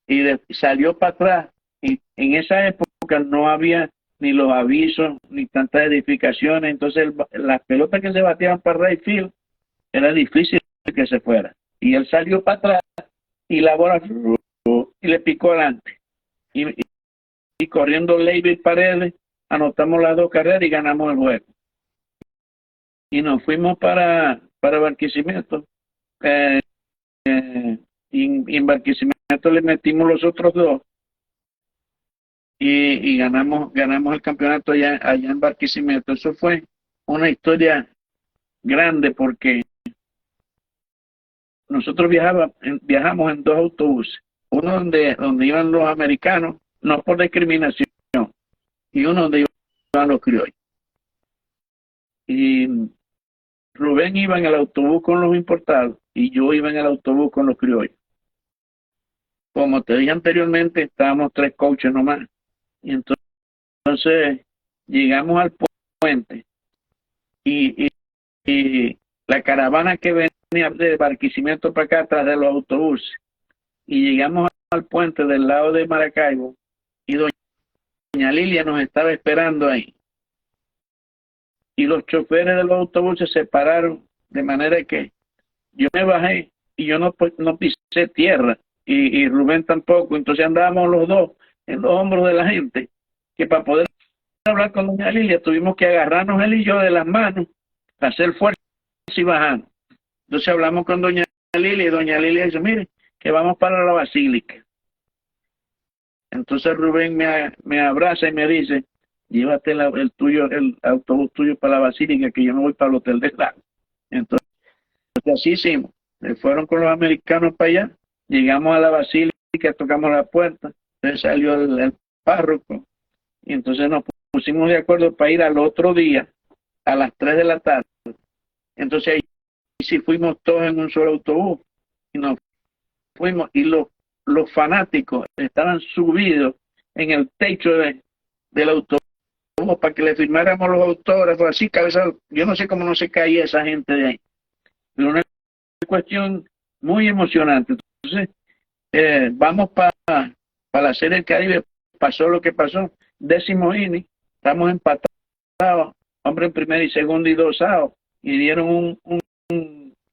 [SPEAKER 2] Sí, y salió para atrás, y en esa época no había ni los avisos, ni tantas edificaciones, entonces las pelotas que se bateaban para right field, era difícil que se fuera, y él salió para atrás, y la bola, y le picó adelante, y corriendo Leiva y Paredes, anotamos las 2 carreras y ganamos el juego. Y nos fuimos para Barquisimeto, y en Barquisimeto le metimos los otros 2, y ganamos el campeonato allá en Barquisimeto. Eso fue una historia grande, porque nosotros viajamos en 2 autobuses, uno donde iban los americanos, no por discriminación, y uno donde iban los criollos. Y Rubén iba en el autobús con los importados y yo iba en el autobús con los criollos. Como te dije anteriormente, estábamos 3 coaches nomás. Y entonces llegamos al puente y la caravana que venía de Barquisimeto para acá atrás de los autobuses, y llegamos al puente del lado de Maracaibo, y doña Lilia nos estaba esperando ahí. Y los choferes de los autobuses se pararon, de manera que yo me bajé y yo no pisé tierra, y Rubén tampoco. Entonces andábamos los dos en los hombros de la gente, que para poder hablar con doña Lilia tuvimos que agarrarnos él y yo de las manos, hacer fuerza y bajar. Entonces hablamos con doña Lilia, y doña Lilia dice, mire, que vamos para la basílica. Entonces Rubén me abraza y me dice, llévate el autobús tuyo para la basílica, que yo me voy para el hotel del lago. Entonces así hicimos. Fueron con los americanos para allá, llegamos a la basílica, tocamos la puerta, entonces salió el párroco, y entonces nos pusimos de acuerdo para ir al otro día a las 3 de la tarde. Entonces ahí sí fuimos todos en un solo autobús, y nos fuimos, y los fanáticos estaban subidos en el techo del autobús para que le firmáramos los autógrafos, así cabeza. Yo no sé cómo no se caía esa gente de ahí, pero una cuestión muy emocionante. Entonces vamos para la Serie del Caribe, pasó lo que pasó, 10º inning, estamos empatados, hombre en primera y segunda y 2 outs, y dieron un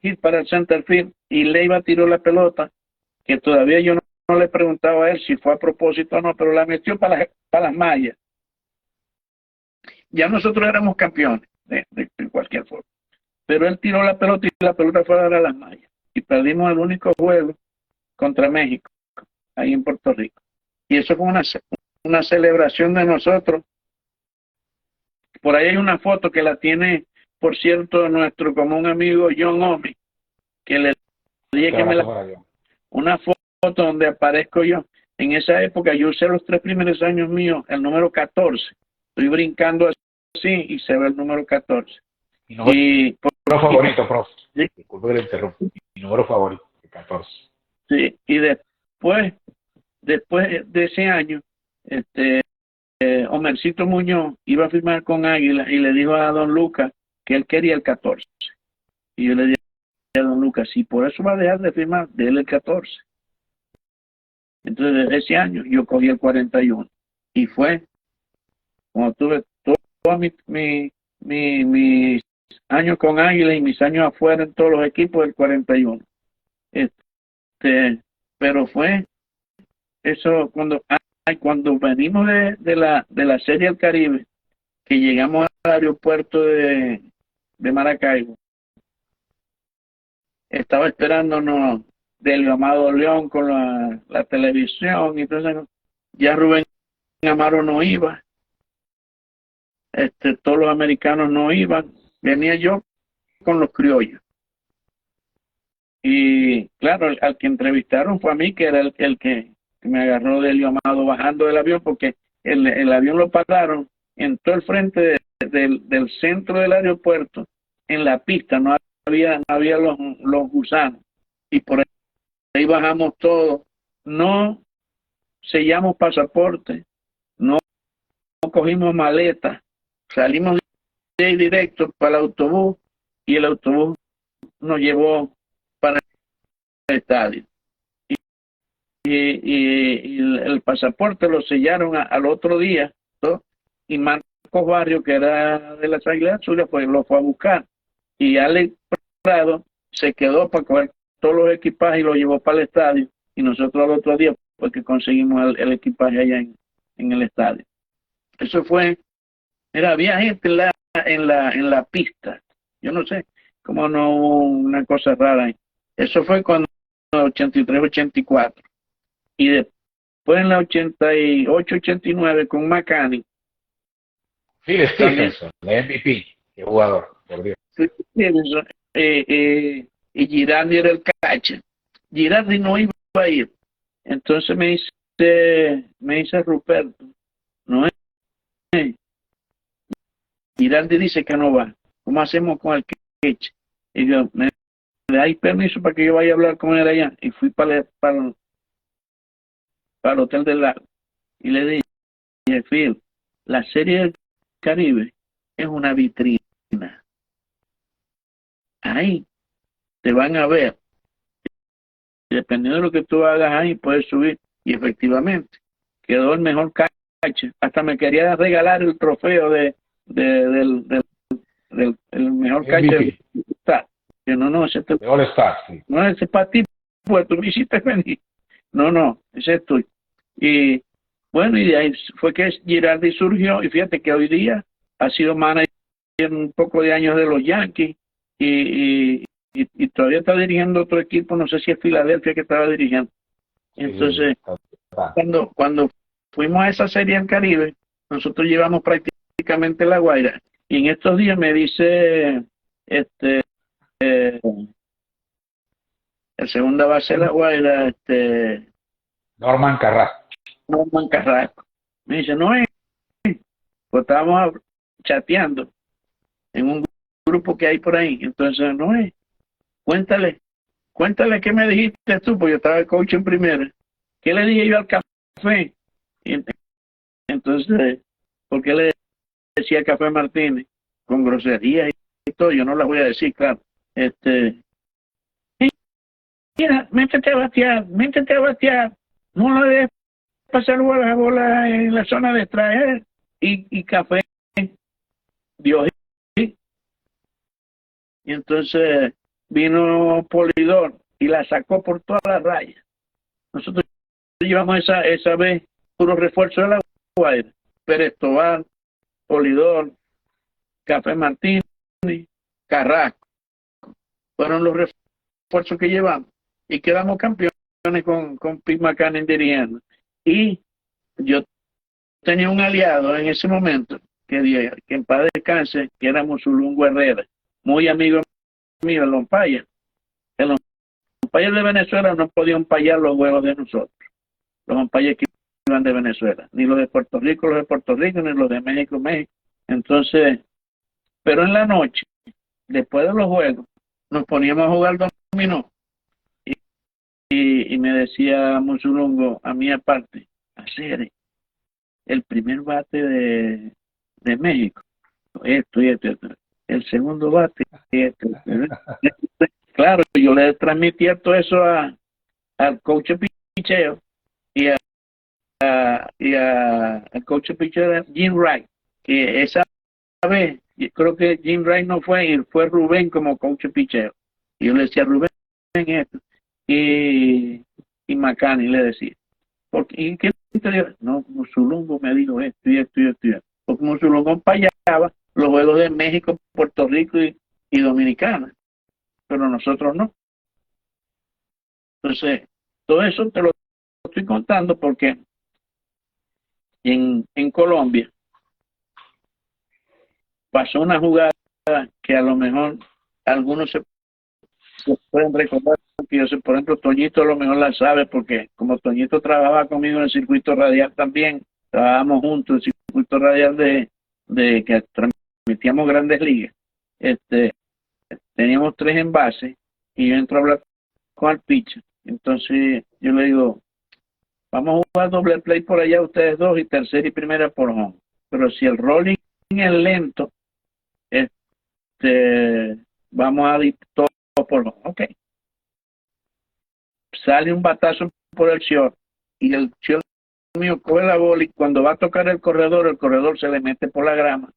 [SPEAKER 2] hit para el center field, y Leiva tiró la pelota, que todavía yo no le preguntaba a él si fue a propósito o no, pero la metió para las mallas. Ya nosotros éramos campeones de cualquier forma, pero él tiró la pelota y la pelota fue a dar a las mallas, y perdimos el único juego contra México, ahí en Puerto Rico. Y eso fue una celebración de nosotros. Por ahí hay una foto que la tiene, por cierto, nuestro común amigo John Omi, que le dije que una foto donde aparezco yo. En esa época yo usé los 3 primeros años míos el número 14. Estoy brincando así y se ve el número 14.
[SPEAKER 1] Mi número favorito, profe. ¿Sí? Disculpe que le interrumpa. Mi número favorito, el 14.
[SPEAKER 2] Sí, y después de ese año, Homercito Muñoz iba a firmar con Águila y le dijo a don Lucas que él quería el 14. Y yo le dije a don Lucas, si por eso va a dejar de firmar, déle el 14. Entonces desde ese año yo cogí el 41. Y fue cuando tuve todos mis años con Águila y mis años afuera en todos los equipos, del 41. Pero fue eso cuando venimos de la Serie del Caribe, que llegamos al aeropuerto de Maracaibo, estaba esperándonos Delio Amado León con la televisión, y entonces ya Rubén Amaro no iba, todos los americanos no iban, venía yo con los criollos. Y claro, al que entrevistaron fue a mí, que era el que me agarró Delio Amado bajando del avión, porque el avión lo pararon en todo el frente del centro del aeropuerto, en la pista, no había los gusanos, y por ahí bajamos todos, no sellamos pasaporte, no cogimos maletas, salimos de ahí directo para el autobús, y el autobús nos llevó para el estadio. Y el pasaporte lo sellaron al otro día, ¿no? Y Marcos Barrio, que era de las Águilas Azules, pues lo fue a buscar, y Alex Prado se quedó para coger todos los equipajes y lo llevó para el estadio, y nosotros al otro día pues que conseguimos el equipaje allá en el estadio. Eso fue, había gente en la pista, yo no sé, como no, una cosa rara ahí. Eso fue cuando 83-84. Y después en la 88-89 con McCanny.
[SPEAKER 1] Phil Stephenson, la MVP, qué jugador, por Dios.
[SPEAKER 2] Y Girardi era el catcher. Girardi no iba a ir. Entonces me dice Ruperto, no es. Girardi dice que no va. ¿Cómo hacemos con el catcher? Y yo, ¿me dais permiso para que yo vaya a hablar con él allá? Y fui para el hotel del lago. Y le dije, Phil, la Serie del Caribe es una vitrina. ahí te van a ver. Y dependiendo de lo que tú hagas ahí, puedes subir. Y efectivamente, quedó el mejor catcher. Hasta me quería regalar el trofeo del el mejor catcher.
[SPEAKER 1] MVP,
[SPEAKER 2] Que no, ese,
[SPEAKER 1] de All Star, sí.
[SPEAKER 2] no, ese es para ti, pues tú me hiciste venir. No, ese es tuyo. Y bueno, y de ahí fue que Girardi surgió. Y fíjate que hoy día ha sido manager un poco de años de los Yankees. Y todavía está dirigiendo otro equipo, no sé si es Filadelfia que estaba dirigiendo. Entonces, cuando fuimos a esa serie del Caribe, nosotros llevamos prácticamente La Guaira. Y en estos días me dice el segunda base de La Guaira,
[SPEAKER 1] Norman Carrasco.
[SPEAKER 2] Norman Carrasco. Me dice, no es, pues estábamos chateando en un grupo que hay por ahí. Entonces, no es, cuéntale qué me dijiste tú, porque yo estaba el coach en primera. ¿Qué le dije yo al café? Y entonces, ¿por qué le decía Café Martínez? Con groserías y todo, yo no las voy a decir, claro. Mira, métete a batear, no le dejes pasar bola en la zona de extraer y Café dio hit. Y entonces vino Polidor y la sacó por todas las rayas. Nosotros llevamos esa vez puro refuerzo de La Guaira, Pérez Tobar, Polidor, Café Martínez, Carrasco. Fueron los refuerzos que llevamos y quedamos campeones con Pete Mackanin dirigiendo. Y yo tenía un aliado en ese momento que en paz descanse, que era Musulungo Herrera, muy amigo mío, el umpire. El umpire de Venezuela no podía umpallar los juegos de nosotros, los umpires que iban de Venezuela, ni los de Puerto Rico, ni los de México. Entonces, pero en la noche, después de los juegos, nos poníamos a jugar dominó y me decía Musulungo a mí aparte, hacer el primer bate de México, esto y esto, el segundo bate, esto. Claro, yo le transmitía todo eso al coach de picheo y al coach de picheo Jim Wright, que esa vez yo creo que Jim Wright no fue Rubén como coach de picheo. Y yo le decía, Rubén, esto. Y Mackanin le decía, ¿y qué te dijo? No, Musulungo me dijo esto y esto y esto y esto. Porque Musulungo payaba los juegos de México, Puerto Rico y Dominicana, pero nosotros no. Entonces, todo eso te lo estoy contando porque en Colombia pasó una jugada que a lo mejor algunos se pueden recordar, que yo sé, por ejemplo, Toñito a lo mejor la sabe, porque como Toñito trabajaba conmigo en el circuito radial también, trabajamos juntos en el circuito radial de que transmitíamos Grandes Ligas. Teníamos 3 envases y yo entro a hablar con el pitcher. Entonces yo le digo, vamos a jugar doble play por allá ustedes dos y tercera y primera por home. Pero si el rolling es lento, vamos a ir todo por home. Ok. Sale un batazo por el short y el short mío coge la bola y cuando va a tocar el corredor se le mete por la grama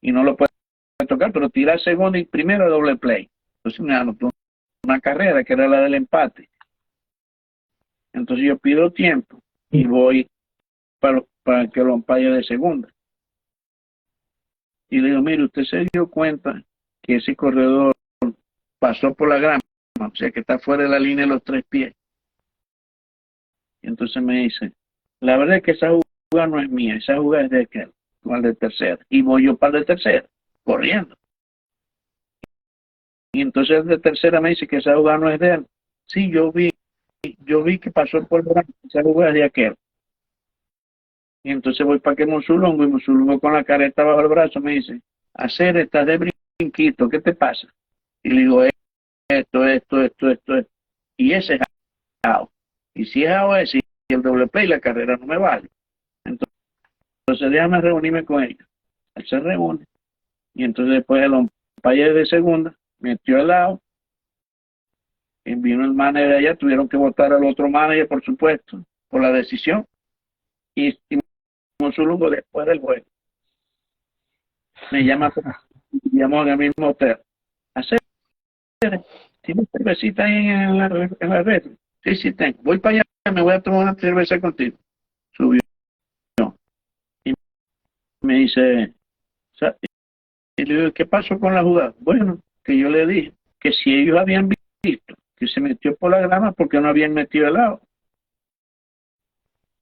[SPEAKER 2] y no lo puede tocar, pero tira segundo y primero doble play. Entonces me anotó una carrera que era la del empate. Entonces yo pido tiempo y voy para que lo umpire de segunda. Y le digo, mire, usted se dio cuenta que ese corredor pasó por la grama, o sea que está fuera de la línea de los 3 pies. Y entonces me dice, la verdad es que esa jugada no es mía, esa jugada es de aquel, el de tercera. Y voy yo para el de tercera, corriendo. Y entonces el de tercera me dice que esa jugada no es de él. Sí, yo vi que pasó por la grama, esa jugada es de aquel. Y entonces voy para que Musulungo, y Musulungo con la careta bajo el brazo me dice, hacer estás de brinquito, ¿qué te pasa? Y le digo, esto. Y ese es out. Y si es out ese, y el doble play, la carrera no me vale. Entonces déjame reunirme con ellos. Él se reúne. Y entonces después el umpire de segunda metió helado, y vino el manager de allá, tuvieron que votar al otro manager, por supuesto, por la decisión, y Monsulungo después del juego me llama, llamó en el mismo hotel, hacer, ¿tienes cervecita ahí en la red? Sí, sí tengo, voy para allá, me voy a tomar una cerveza contigo. Subió y me dice, y le digo, ¿qué pasó con la jugada? Bueno, que yo le dije que si ellos habían visto que se metió por la grama, porque no habían metido el lado.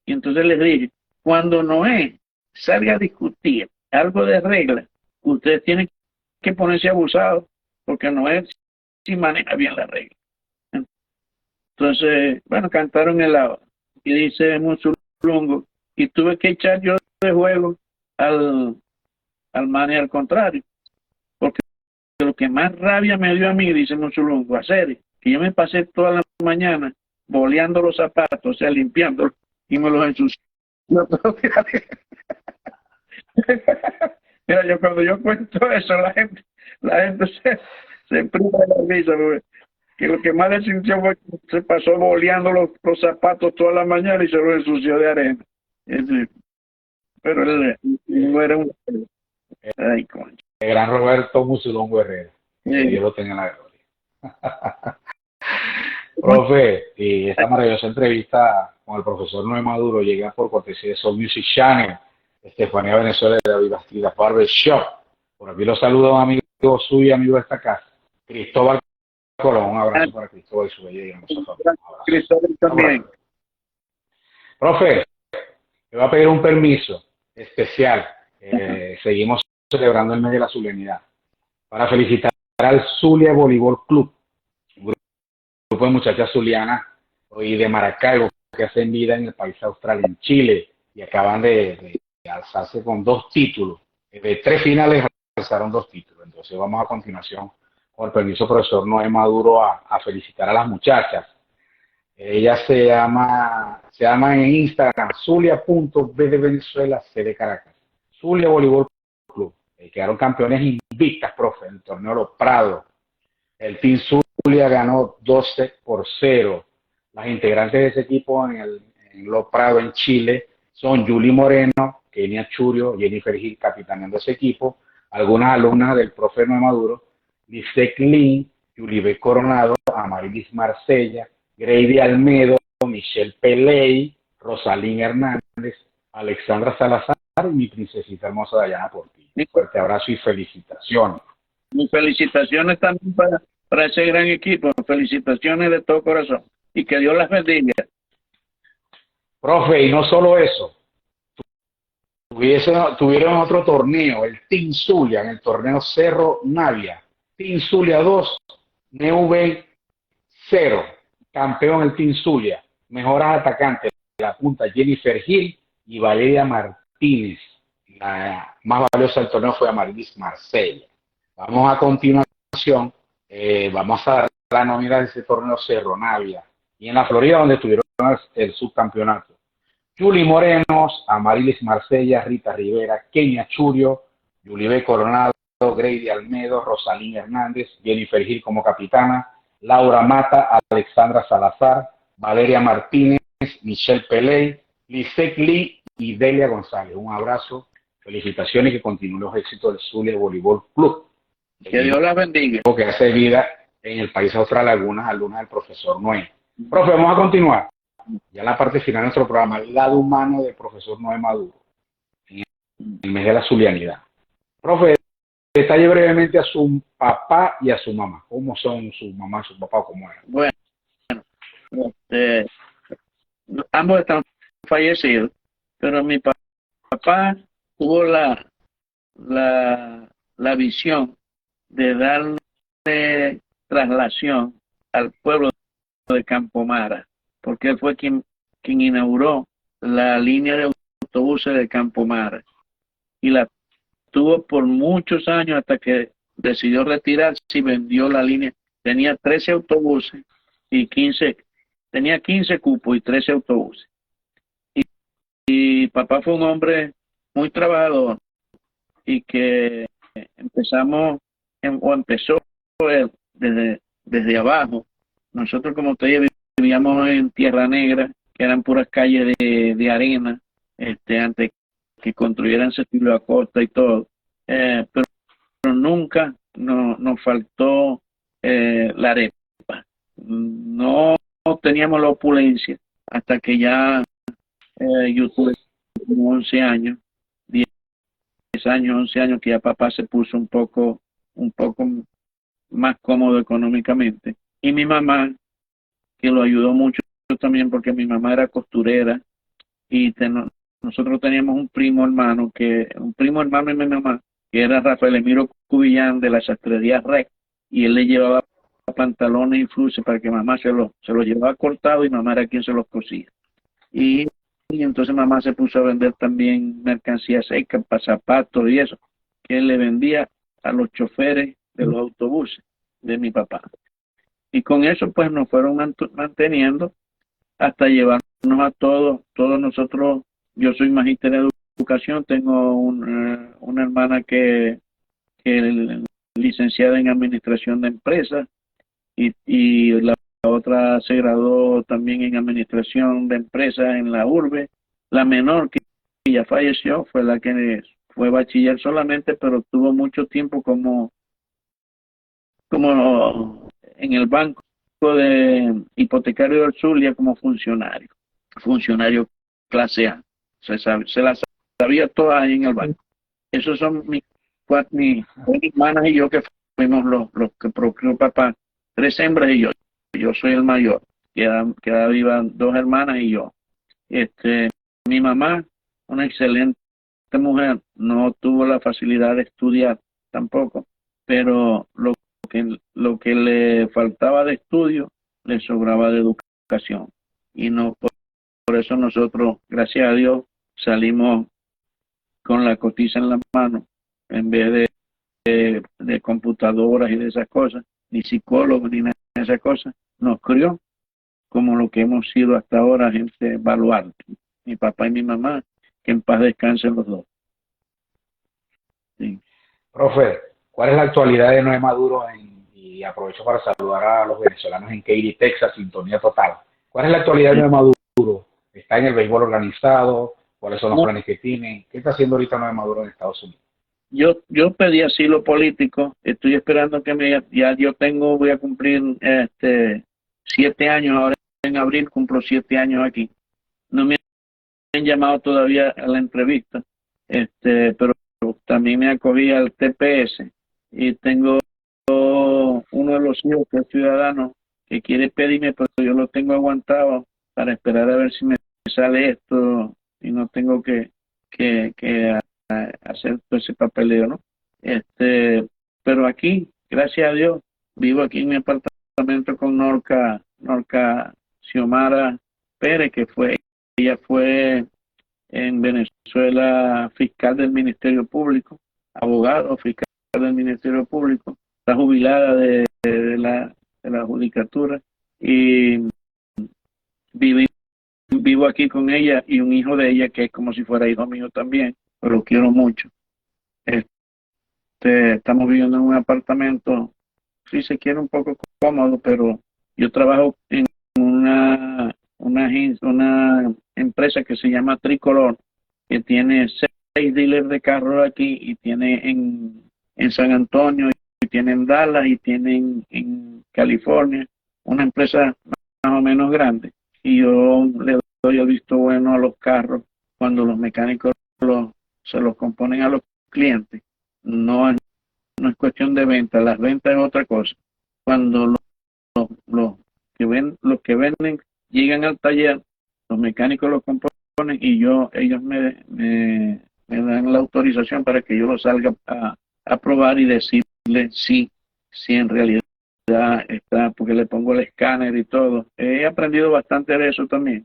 [SPEAKER 2] Y entonces les dije, cuando Noé salga a discutir algo de regla, ustedes tienen que ponerse abusados, porque Noé sí maneja bien la regla. Entonces, bueno, cantaron el lado. Y dice Monsulungo, y tuve que echar yo de juego al man y al contrario, porque lo que más rabia me dio a mí, dice Monsulungo, hacer que yo me pasé toda la mañana boleando los zapatos, o sea, limpiándolos, y me los ensucié. Mira, yo cuando yo cuento eso, la gente se priva de la risa, porque que lo que más le sintió fue que se pasó boleando los zapatos toda la mañana y se los ensució de arena. Es decir, pero él no era un... Ay, coño.
[SPEAKER 1] El gran Roberto Musulongo Herrera, que
[SPEAKER 2] Sí.
[SPEAKER 1] Dios lo tenga en la gloria. Profe, y esta maravillosa entrevista con el profesor Noé Maduro llega por cortesía de Soul Music Channel, Estefanía Venezuela de David Bastidas Barber Shop. Por aquí lo saluda un amigo suyo y amigo de esta casa, Cristóbal Colón. Un abrazo para Cristóbal y su bella y hermosa familia. Un abrazo.
[SPEAKER 2] Cristóbal también.
[SPEAKER 1] Profe, le voy a pedir un permiso especial. Seguimos celebrando el mes de la Zulianidad para felicitar al Zulia Voleibol Club, un grupo de muchachas zulianas y de Maracaibo que hacen vida en el país austral, en Chile, y acaban de alzarse con 2 títulos. De 3 finales alzaron 2 títulos. Entonces vamos a continuación, con el permiso profesor Noé Maduro, a felicitar a las muchachas. Ella se llama en Instagram Zulia.b de Venezuela, C de Caracas. Zulia Voleibol Club. Quedaron campeones invictas, profe, en el torneo Los Prados. El Team Zulia ganó 12-0. Las integrantes de ese equipo en Los Prados, en Chile, son Julie Moreno, Kenia Churio, Jennifer Gil, capitaneando ese equipo, algunas alumnas del profe Noé Maduro, Lisette Lin, Julie Coronado, Amarilis Marsella, Grady Almedo, Michelle Peley, Rosalín Hernández, Alexandra Salazar y mi princesita hermosa Dayana Portillo. Fuerte abrazo y felicitaciones.
[SPEAKER 2] Mis felicitaciones también para ese gran equipo. Felicitaciones de todo corazón. Y que Dios las bendiga.
[SPEAKER 1] Profe, y no solo eso, tuvieron otro torneo, el Team Zulia, en el torneo Cerro Navia. Team Zulia 2, NV 0. Campeón el Team Zulia. Mejoras atacantes, la punta Jennifer Gil y Valeria Martínez. La más valiosa del torneo fue Amarilis Marsella. Vamos a continuación, vamos a dar la nómina de ese torneo Cerro Navia. Y en la Florida, donde tuvieron el subcampeonato. Julie Morenos, Amarilis Marsella, Rita Rivera, Kenia Churio, Julie B. Coronado, Grady Almedo, Rosalín Hernández, Jennifer Gil como capitana, Laura Mata, Alexandra Salazar, Valeria Martínez, Michelle Peley, Lisette Lee y Delia González. Un abrazo, felicitaciones y que continúen los éxitos del Zulia Voleibol Club.
[SPEAKER 2] Que Dios las bendiga.
[SPEAKER 1] Que hace vida en el país austral algunas alumnas del profesor Noé. Profe, vamos a continuar. Ya la parte final de nuestro programa, el lado humano del profesor Noé Maduro, en el mes de la zulianidad. Profe, detalle brevemente a su papá y a su mamá. ¿Cómo son su mamá y su papá? ¿Cómo eran?
[SPEAKER 2] Bueno, ambos están fallecidos, pero mi papá tuvo la visión de darle traslación al pueblo de Campomara, porque él fue quien inauguró la línea de autobuses de Campomara y la tuvo por muchos años hasta que decidió retirarse y vendió la línea. Tenía 13 autobuses y 15, tenía 15 cupos y 13 autobuses. Y papá fue un hombre muy trabajador y que empezó desde abajo. Nosotros, como te dije, vivíamos en Tierra Negra, que eran puras calles de arena, antes que construyeran Cecilio Acosta y todo. Pero nunca nos faltó la arepa. No teníamos la opulencia hasta que ya yo tuve como 11 años, 10 años, 11 años, que ya papá se puso un poco más cómodo económicamente. Y mi mamá, que lo ayudó mucho también, porque mi mamá era costurera y nosotros teníamos un primo hermano de mi mamá, que era Rafael Emiro Cubillán de la sastrería Rec, y él le llevaba pantalones y fluces para que mamá se los llevaba cortado y mamá era quien se los cosía. Y entonces mamá se puso a vender también mercancía seca, para zapatos y eso, que él le vendía a los choferes de los autobuses de mi papá. Y con eso pues nos fueron manteniendo hasta llevarnos a todos nosotros. Yo soy magíster de educación, tengo una hermana que es licenciada en administración de empresas y la otra se graduó también en administración de empresas en la urbe. La menor, que ya falleció, fue la que fue bachiller solamente, pero tuvo mucho tiempo como en el banco de hipotecario del Zulia como funcionario clase A. Se las sabía todas ahí en el banco. Esos son mis hermanas y yo, que fuimos los que procreó papá, 3 hembras y yo. Yo soy el mayor. Queda viva 2 hermanas y yo. Mi mamá, una excelente mujer, no tuvo la facilidad de estudiar tampoco, pero lo que le faltaba de estudio le sobraba de educación. Y no por eso nosotros, gracias a Dios, salimos con la cotiza en la mano, en vez de computadoras y de esas cosas, ni psicólogos ni nada de esas cosas. Nos crió como lo que hemos sido hasta ahora, gente baluarte. Mi papá y mi mamá, que en paz descansen los dos. Sí.
[SPEAKER 1] Profe, ¿cuál es la actualidad de Noé Maduro? Y aprovecho para saludar a los venezolanos en Katy, Texas, sintonía total. ¿Cuál es la actualidad de Noé Maduro? ¿Está en el béisbol organizado? ¿Cuáles son los planes que tiene? ¿Qué está haciendo ahorita Noé Maduro en Estados Unidos?
[SPEAKER 2] Yo pedí asilo político, estoy esperando que ya voy a cumplir 7 años, ahora en abril cumplo 7 años aquí. No me han llamado todavía a la entrevista, pero también me acogí al TPS y tengo uno de los hijos que es ciudadano que quiere pedirme, pero yo lo tengo aguantado para esperar a ver si me sale esto y no tengo que hacer todo ese papeleo, ¿no? Pero aquí, gracias a Dios, vivo aquí en mi apartamento con Norca Xiomara Pérez, ella fue en Venezuela fiscal del Ministerio Público, abogado fiscal del Ministerio Público, está jubilada de la judicatura y vivo aquí con ella y un hijo de ella que es como si fuera hijo mío también, pero lo quiero mucho. Estamos viviendo en un apartamento, sí se quiere un poco cómodo, pero yo trabajo en una empresa que se llama Tricolor, que tiene 6 dealers de carros aquí y tiene en San Antonio, y tiene en Dallas y tiene en California, una empresa más o menos grande. Y yo le doy el visto bueno a los carros cuando los mecánicos se los componen a los clientes. No es cuestión de venta, las ventas es otra cosa. Cuando los que venden llegan al taller, los mecánicos los componen y ellos me dan la autorización para que yo lo salga a probar y decirle si en realidad está, porque le pongo el escáner y todo. He aprendido bastante de eso también.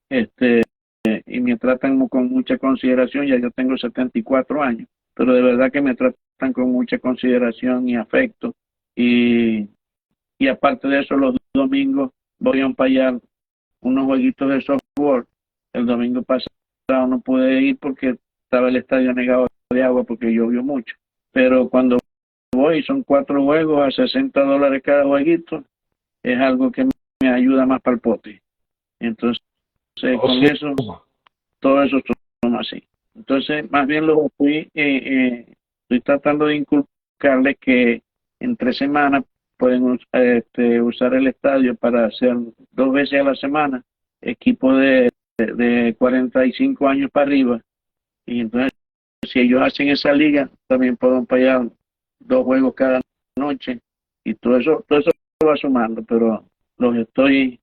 [SPEAKER 2] Y me tratan con mucha consideración. Ya yo tengo 74 años, pero de verdad que me tratan con mucha consideración y afecto. Y aparte de eso, los domingos voy a empallar unos jueguitos de softball. El domingo pasado no pude ir porque estaba el estadio negado de agua porque llovió mucho. Pero cuando voy, son 4 juegos a $60 cada jueguito, es algo que me ayuda más para el pote. Entonces, con eso, todo eso son así. Entonces, más bien lo estoy tratando de inculcarles que en 3 semanas pueden usar el estadio para hacer 2 veces a la semana equipos de 45 años para arriba. Y entonces, si ellos hacen esa liga, también pueden pagar 2 juegos cada noche. Y todo eso va sumando, pero los estoy,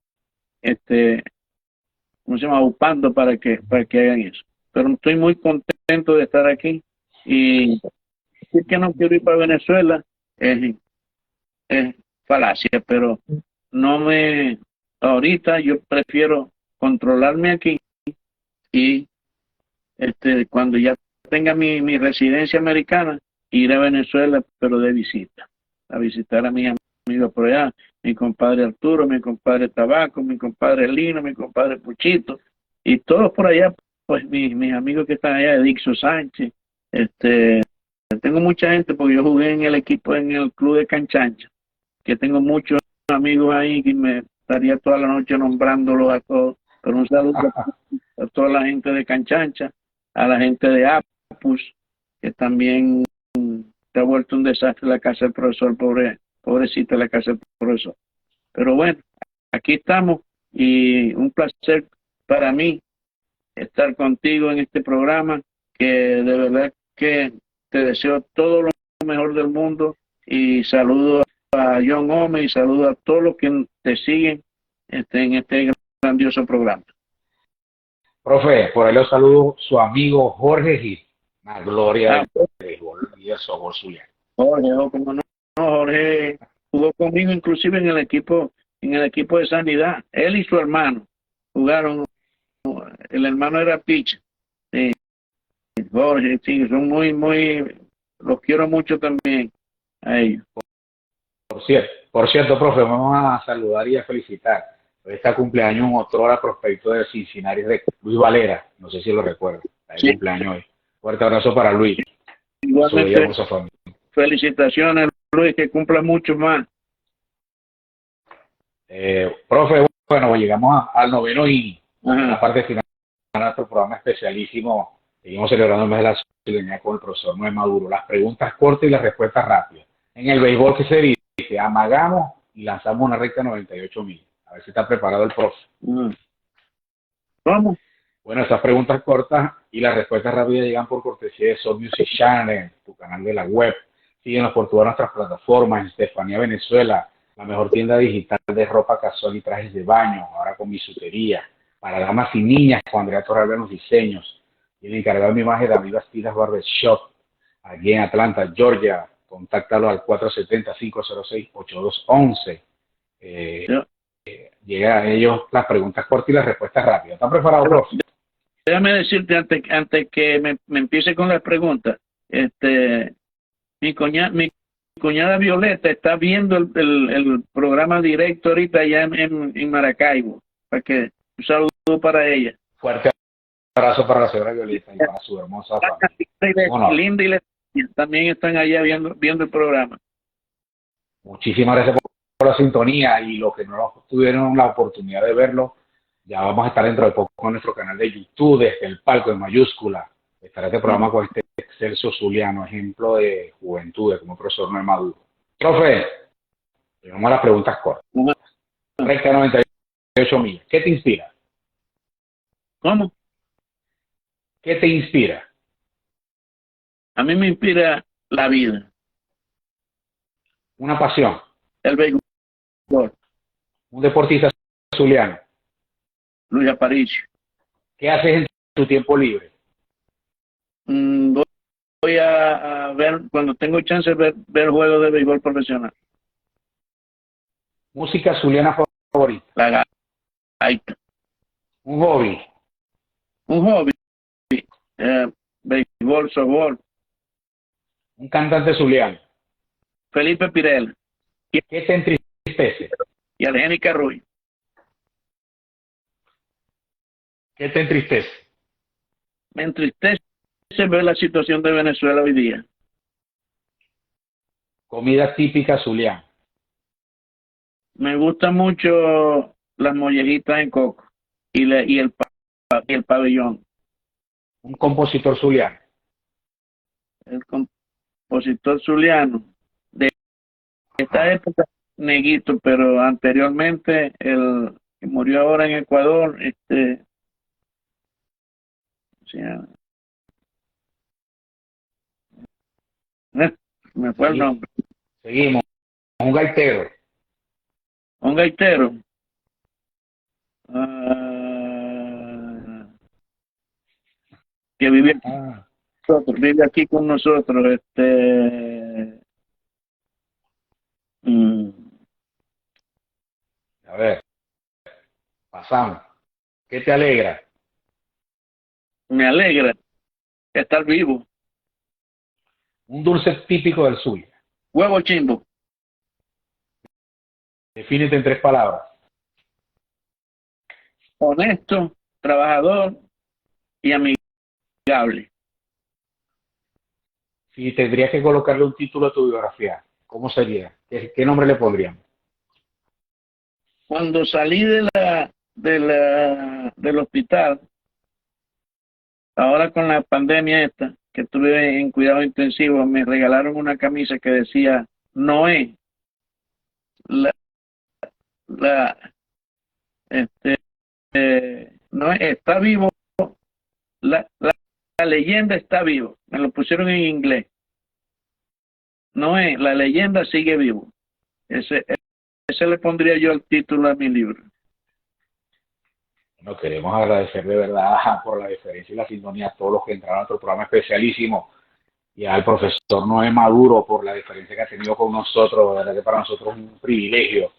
[SPEAKER 2] ¿cómo se llama? Upando para que hagan eso. Pero estoy muy contento de estar aquí. Y decir que no quiero ir para Venezuela es falacia, pero ahorita yo prefiero controlarme aquí y cuando ya tenga mi residencia americana, ir a Venezuela, pero de visita, a visitar a mis amigos por allá, mi compadre Arturo, mi compadre Tabaco, mi compadre Lino, mi compadre Puchito, y todos por allá, pues mis amigos que están allá, Dixo Sánchez, tengo mucha gente porque yo jugué en el club de Canchancha, que tengo muchos amigos ahí que me estaría toda la noche nombrándolos a todos, pero un saludo a toda la gente de Canchancha, a la gente de Apus, que también se ha vuelto un desastre la casa del profesor, pobrecita la casa del profesor. Pero bueno, aquí estamos y un placer para mí estar contigo en este programa, que de verdad que te deseo todo lo mejor del mundo y saludo a John Gómez y saludo a todos los que te siguen en este grandioso programa.
[SPEAKER 1] Profe, por ahí lo saludo su amigo Jorge Gil, una gloria del béisbol y del softball zuliano.
[SPEAKER 2] Jorge, como no, Jorge jugó conmigo inclusive en el equipo de Sanidad. Él y su hermano jugaron. El hermano era pitcher. Sí, Jorge, sí, son los quiero mucho también a ellos.
[SPEAKER 1] Por cierto, profe, vamos a saludar y a felicitar. Hoy está cumpleaños un otrora prospecto de Cincinnati, de Luis Valera, no sé si lo recuerda, está de cumpleaños hoy. Fuerte abrazo para Luis.
[SPEAKER 2] Igualmente, felicitaciones, Luis, que cumpla mucho más.
[SPEAKER 1] Profe, bueno, llegamos al noveno y la parte final de nuestro programa especialísimo. Seguimos celebrando el mes de la ciudadanía con el profesor Noé Maduro. Las preguntas cortas y las respuestas rápidas. En el béisbol, ¿qué se dice? Amagamos y lanzamos una recta 98 mil. A ver si está preparado el profe.
[SPEAKER 2] ¿Cómo?
[SPEAKER 1] Bueno, estas preguntas cortas y las respuestas rápidas llegan por cortesía de Soul Music Channel, tu canal de la web. Síguenos por todas nuestras plataformas, Estefanía Venezuela, la mejor tienda digital de ropa casual y trajes de baño, ahora con bisutería, para damas y niñas, con Andrea Torralba en los diseños. Y el encargado de mi imagen, David Bastidas Barbershop, aquí en Atlanta, Georgia. Contáctalo al 470-506-8211. Llega a ellos las preguntas cortas y las respuestas rápidas. ¿Están preparados, profe?
[SPEAKER 2] Déjame decirte antes que me empiece con las preguntas. Mi cuñada Violeta está viendo el programa directo ahorita allá en Maracaibo. Para que un saludo para ella.
[SPEAKER 1] Fuerte abrazo para la señora Violeta y para su hermosa familia.
[SPEAKER 2] Linda y Leticia también están allá viendo el programa.
[SPEAKER 1] Muchísimas gracias por la sintonía, y los que no tuvieron la oportunidad de verlo, ya vamos a estar dentro de poco en nuestro canal de YouTube, desde el palco en mayúscula. Estará este programa con este excelso zuliano, ejemplo de juventud, como el profesor Noé Maduro. Profe, vamos a las preguntas cortas. Recta 98 millas. ¿Qué te inspira?
[SPEAKER 2] ¿Cómo?
[SPEAKER 1] ¿Qué te inspira?
[SPEAKER 2] A mí me inspira la vida.
[SPEAKER 1] Una pasión.
[SPEAKER 2] El béisbol.
[SPEAKER 1] Un deportista zuliano.
[SPEAKER 2] Luis Aparicio.
[SPEAKER 1] ¿Qué haces en tu tiempo libre?
[SPEAKER 2] Voy a ver, cuando tengo chance, ver juegos de béisbol profesional.
[SPEAKER 1] ¿Música zuliana favorita?
[SPEAKER 2] La gaita.
[SPEAKER 1] ¿Un hobby?
[SPEAKER 2] Un hobby. Béisbol, softball.
[SPEAKER 1] ¿Un cantante zuliano?
[SPEAKER 2] Felipe Pirela.
[SPEAKER 1] ¿Qué te entristece?
[SPEAKER 2] Y Argénica Ruiz.
[SPEAKER 1] ¿Qué te entristece?
[SPEAKER 2] Me entristece ver la situación de Venezuela hoy día.
[SPEAKER 1] Comida típica zuliana.
[SPEAKER 2] Me gusta mucho las mollejitas en coco y el pabellón.
[SPEAKER 1] Un compositor zuliano.
[SPEAKER 2] El compositor zuliano de esta
[SPEAKER 1] Ajá.
[SPEAKER 2] época, Neguito, pero anteriormente el que murió ahora en Ecuador, o sea, eh, me fue el
[SPEAKER 1] Segui-
[SPEAKER 2] nombre.
[SPEAKER 1] Seguimos. Un gaitero.
[SPEAKER 2] Un gaitero. ah, que
[SPEAKER 1] Ah,
[SPEAKER 2] vive aquí con nosotros, mm,
[SPEAKER 1] a ver, pasamos. ¿Qué te alegra?
[SPEAKER 2] me alegra estar vivo.
[SPEAKER 1] Un dulce típico del Zulia.
[SPEAKER 2] Huevo chimbo,
[SPEAKER 1] Defínete en tres palabras.
[SPEAKER 2] honesto, trabajador y amigable.
[SPEAKER 1] Si tendrías que colocarle un título a tu biografía, ¿cómo sería? ¿Qué nombre le pondríamos?
[SPEAKER 2] Cuando salí del hospital, ahora con la pandemia esta, que estuve en cuidado intensivo, me regalaron una camisa que decía Noé, la, la, este, Noé está vivo, la, la, la leyenda está vivo. Me lo pusieron en inglés. Noé, la leyenda sigue vivo. Ese le pondría yo el título a mi libro.
[SPEAKER 1] Bueno, queremos agradecer de verdad por la diferencia y la sintonía a todos los que entraron a nuestro programa especialísimo y al profesor Noé Maduro por la diferencia que ha tenido con nosotros. De verdad que para nosotros es un privilegio,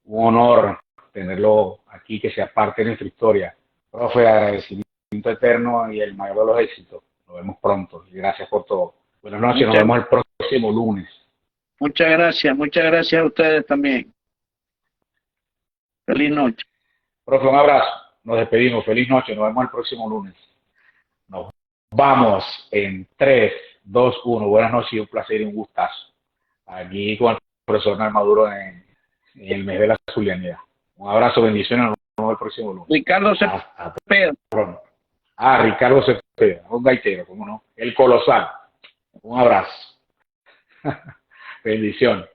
[SPEAKER 1] un honor tenerlo aquí, que sea parte de nuestra historia. Profe, agradecimiento eterno y el mayor de los éxitos. Nos vemos pronto y gracias por todo. Buenas noches, nos
[SPEAKER 2] Muchas,
[SPEAKER 1] vemos el próximo lunes.
[SPEAKER 2] muchas gracias a ustedes también. Feliz noche.
[SPEAKER 1] Profe, un abrazo. Nos despedimos. Feliz noche. Nos vemos el próximo lunes. Nos vamos en 3, 2, 1. Buenas noches y un placer y un gustazo. Aquí con el profesor Noé Maduro en el mes de la zulianidad. Un abrazo, bendiciones. Nos vemos el próximo lunes.
[SPEAKER 2] Ricardo
[SPEAKER 1] Hasta
[SPEAKER 2] Cepeda.
[SPEAKER 1] pronto. Ah, Ricardo Cepeda, un gaitero, ¿cómo no? El colosal. Un abrazo. Bendiciones.